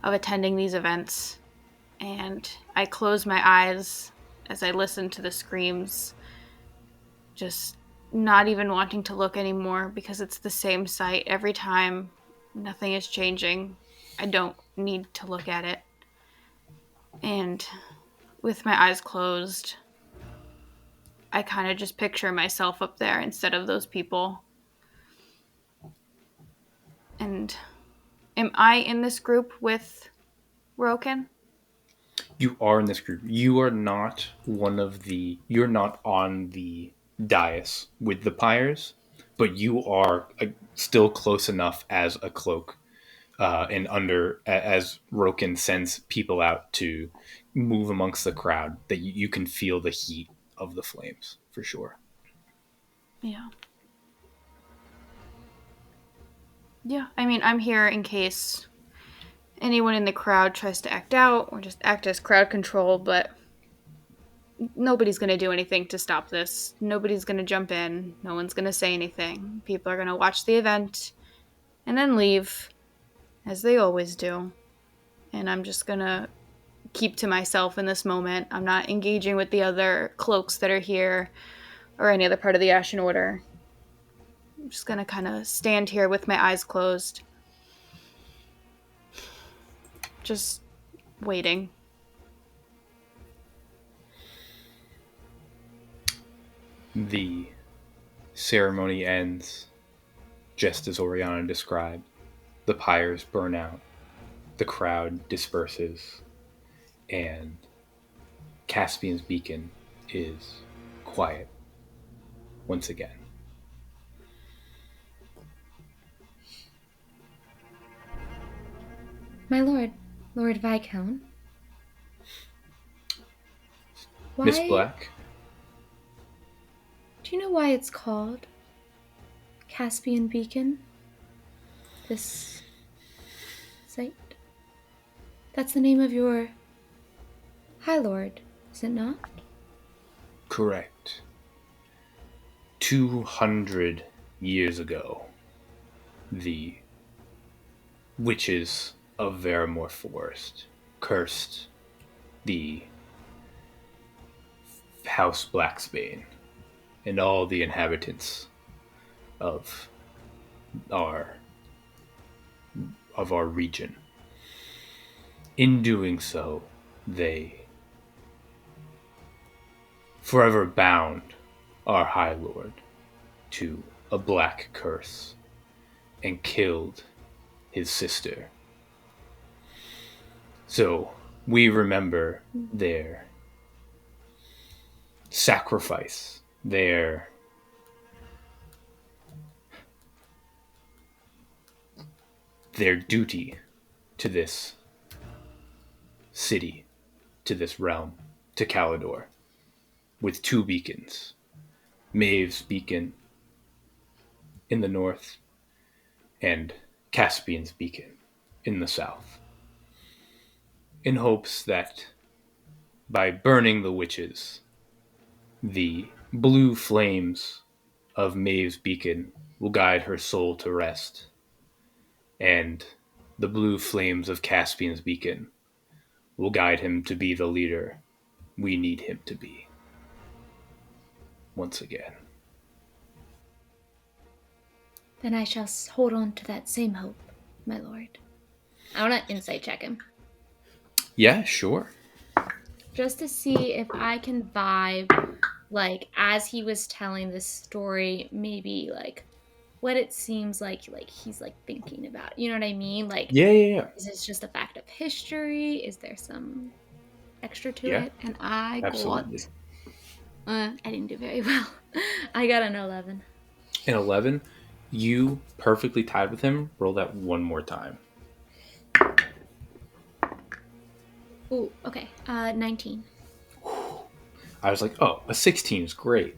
Speaker 4: of attending these events. And I close my eyes as I listen to the screams, just not even wanting to look anymore because it's the same sight every time. Nothing is changing. I don't need to look at it. And with my eyes closed, I kind of just picture myself up there instead of those people. And am I in this group with Roken?
Speaker 1: You are in this group. You are not you're not on the dais with the pyres, but you are still close enough as a cloak as Roken sends people out to move amongst the crowd that you can feel the heat of the flames for sure.
Speaker 4: Yeah. Yeah, I mean, I'm here in case anyone in the crowd tries to act out or just act as crowd control, but nobody's going to do anything to stop this. Nobody's going to jump in. No one's going to say anything. People are going to watch the event and then leave, as they always do. And I'm just going to keep to myself in this moment. I'm not engaging with the other cloaks that are here or any other part of the Ashen Order. I'm just going to kind of stand here with my eyes closed. Just waiting.
Speaker 1: The ceremony ends just as Orianna described. The pyres burn out, the crowd disperses, and Caspian's beacon is quiet once again.
Speaker 2: My lord, Lord Viscount.
Speaker 1: Miss Black?
Speaker 2: Do you know why it's called Caspian Beacon? This site? That's the name of your High Lord, is it not?
Speaker 1: Correct. 200 years ago, the witches of Veremore Forest cursed the House Blacksbane and all the inhabitants of our region. In doing so, they forever bound our High Lord to a black curse and killed his sister. So we remember their sacrifice, their duty to this city, to this realm, to Calidor, with two beacons. Maeve's beacon in the north and Caspian's beacon in the south, in hopes that by burning the witches, the blue flames of Maeve's beacon will guide her soul to rest, and the blue flames of Caspian's beacon will guide him to be the leader we need him to be. Once again.
Speaker 2: Then I shall hold on to that same hope, my lord. I want to insight check him.
Speaker 1: Yeah, sure.
Speaker 2: Just to see if I can vibe, like, as he was telling this story, maybe, like, what it seems like he's, like, thinking about. You know what I mean? Like,
Speaker 1: Yeah.
Speaker 2: Is this just a fact of history? Is there some extra to
Speaker 1: Yeah,
Speaker 2: it? And I
Speaker 1: absolutely.
Speaker 2: I didn't do very well. I got an 11.
Speaker 1: An 11? You perfectly tied with him. Roll that one more time.
Speaker 2: Ooh, okay. 19.
Speaker 1: I was like, oh, a 16 is great.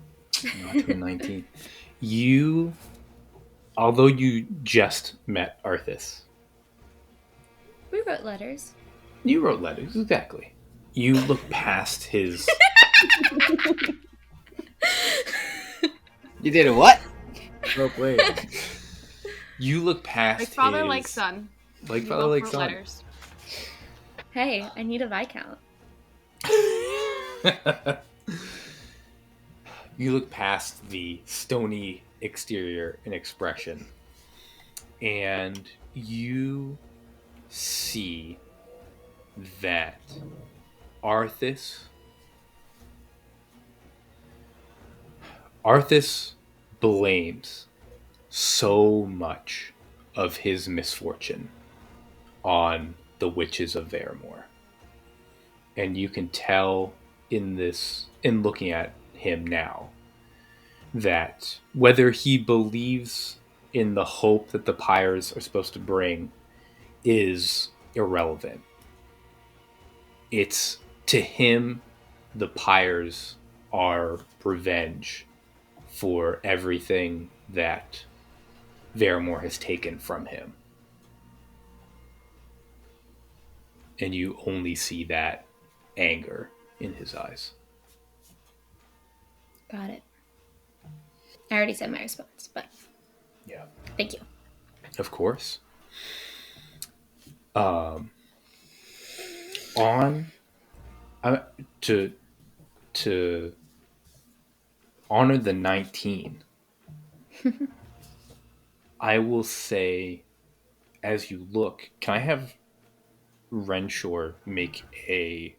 Speaker 1: Not to a 19. Although you just met Arthas.
Speaker 2: We wrote letters.
Speaker 1: You wrote letters, exactly. You look past his
Speaker 3: You did a what?
Speaker 6: Well played.
Speaker 1: You look past
Speaker 4: Like father,
Speaker 1: his...
Speaker 4: like son.
Speaker 1: Like
Speaker 4: We
Speaker 1: father,
Speaker 4: both
Speaker 1: like
Speaker 4: wrote
Speaker 1: son.
Speaker 4: letters.
Speaker 2: Hey, I need a Viscount.
Speaker 1: You look past the stony exterior and expression, and you see that Arthas blames so much of his misfortune on the witches of Vermore. And you can tell in looking at him now, that whether he believes in the hope that the pyres are supposed to bring is irrelevant. It's, to him, the pyres are revenge for everything that Vermore has taken from him. And you only see that anger in his eyes.
Speaker 2: Got it. I already said my response, but
Speaker 1: Yeah.
Speaker 2: thank you.
Speaker 1: Of course. To honor the 19, I will say, as you look, can I have Renshaw make a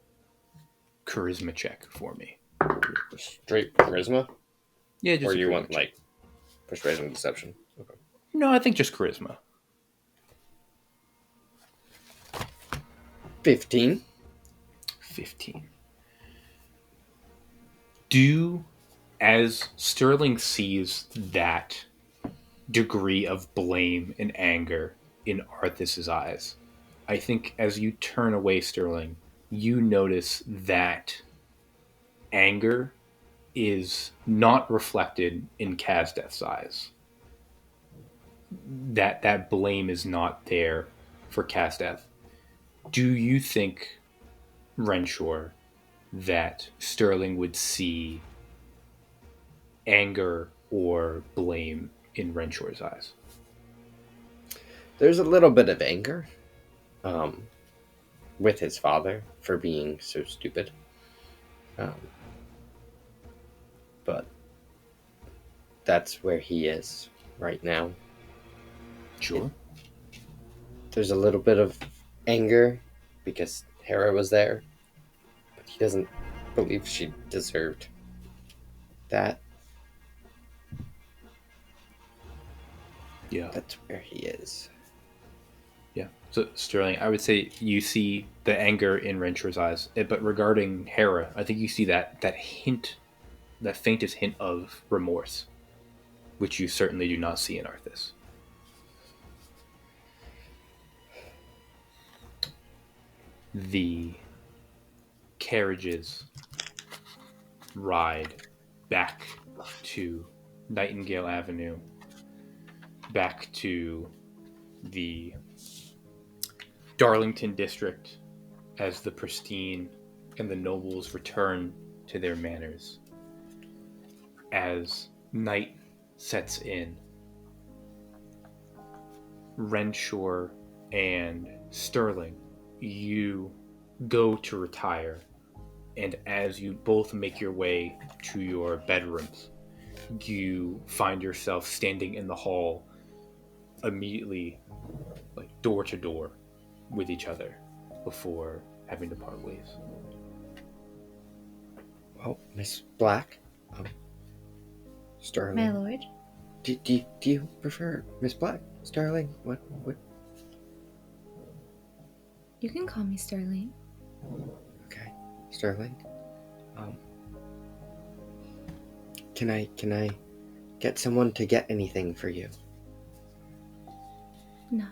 Speaker 1: charisma check for me?
Speaker 6: Straight charisma?
Speaker 1: Yeah, just
Speaker 6: Or
Speaker 1: a
Speaker 6: you
Speaker 1: charisma
Speaker 6: want,
Speaker 1: check.
Speaker 6: like, persuasion and deception? Okay.
Speaker 1: No, I think just charisma.
Speaker 3: 15.
Speaker 1: 15. As Sterling sees that degree of blame and anger in Arthas's eyes, I think as you turn away, Sterling, you notice that anger is not reflected in Kazdeth's eyes. That blame is not there for Kazdeth. Do you think, Renshaw, that Sterling would see anger or blame in Renshaw's eyes?
Speaker 3: There's a little bit of anger with his father for being so stupid. But that's where he is right now.
Speaker 1: Sure.
Speaker 3: There's a little bit of anger because Hera was there, but he doesn't believe she deserved that.
Speaker 1: Yeah.
Speaker 3: That's where he is.
Speaker 1: Yeah. So, Sterling, I would say you see the anger in Renshaw's eyes, but regarding Hera, I think you see that hint, that faintest hint of remorse, which you certainly do not see in Arthas. The carriages ride back to Nightingale Avenue, back to the Darlington district, as the pristine and the nobles return to their manors. As night sets in, Renshaw and Sterling, you go to retire, and as you both make your way to your bedrooms, you find yourself standing in the hall, immediately, like door to door, with each other before having to part ways.
Speaker 3: Well, Miss Black, Sterling.
Speaker 2: My lord.
Speaker 3: Do you prefer Miss Black, Sterling? What?
Speaker 2: You can call me Sterling.
Speaker 3: Okay, Sterling. Can I get someone to get anything for you?
Speaker 2: No.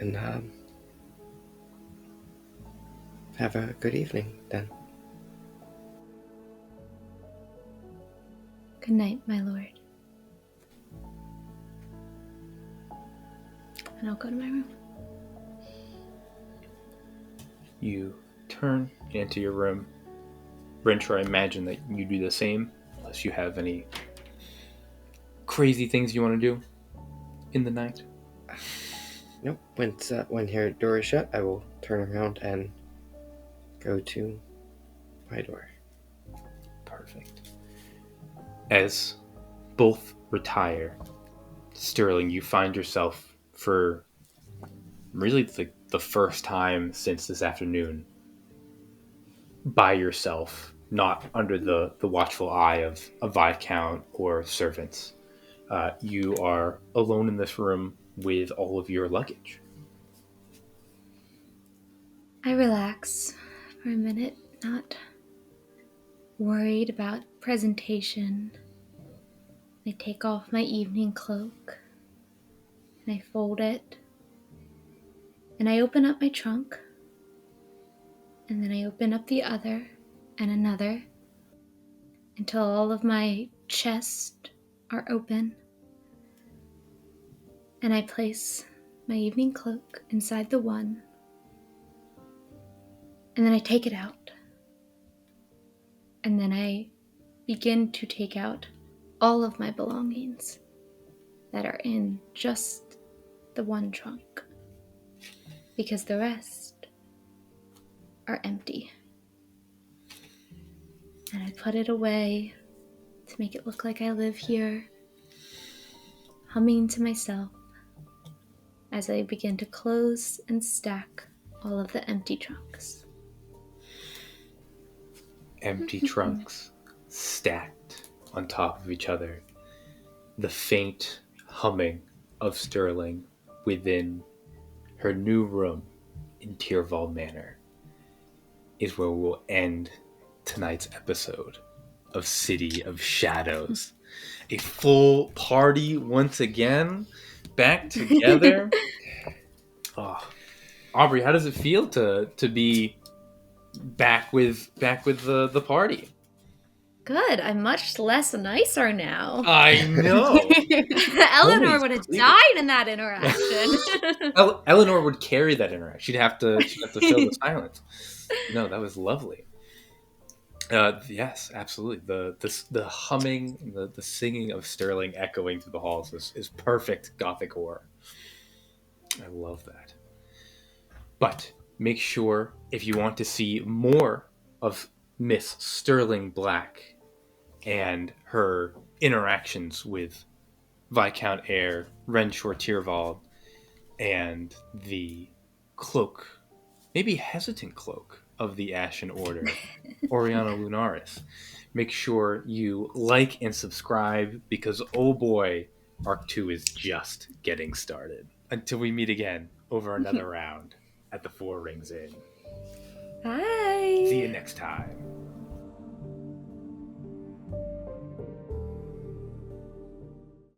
Speaker 3: And have a good evening then.
Speaker 2: Good night, my lord. And I'll go to my room.
Speaker 1: You turn into your room, Renshaw, I imagine that you do the same, unless you have any crazy things you want to do in the night.
Speaker 3: Nope. When her door is shut, I will turn around and go to my door.
Speaker 1: Perfect. As both retire, Sterling, you find yourself for really the first time since this afternoon by yourself, not under the watchful eye of a Viscount or servants. You are alone in this room with all of your luggage.
Speaker 2: I relax for a minute, not worried about presentation. I take off my evening cloak and I fold it. And I open up my trunk. And then I open up the other and another until all of my chests are open. And I place my evening cloak inside the one. And then I take it out. And then I begin to take out all of my belongings that are in just the one trunk. Because the rest are empty. And I put it away to make it look like I live here, humming to myself as I begin to close and stack all of the empty trunks.
Speaker 1: Empty trunks stacked on top of each other. The faint humming of Sterling within her new room in Tyrval Manor is where we'll end tonight's episode of City of Shadows. A full party once again, back together. Oh, Aubrey, how does it feel to be back with the party?
Speaker 2: Good, I'm much less nicer now.
Speaker 1: I know.
Speaker 2: Eleanor would have died in that interaction.
Speaker 1: Eleanor would carry that interaction. She'd have to fill the silence. No, that was lovely. Yes, absolutely. The humming, the singing of Sterling echoing through the halls is perfect Gothic horror. I love that. But make sure, if you want to see more of Miss Sterling Black and her interactions with Viscount Eyre, Renshaw Tyrval, and the cloak, maybe hesitant cloak, of the Ashen Order, Orianna Lunaris, make sure you like and subscribe, because oh boy, Arc 2 is just getting started. Until we meet again over another round at the Four Rings Inn.
Speaker 2: Bye.
Speaker 1: See you next time.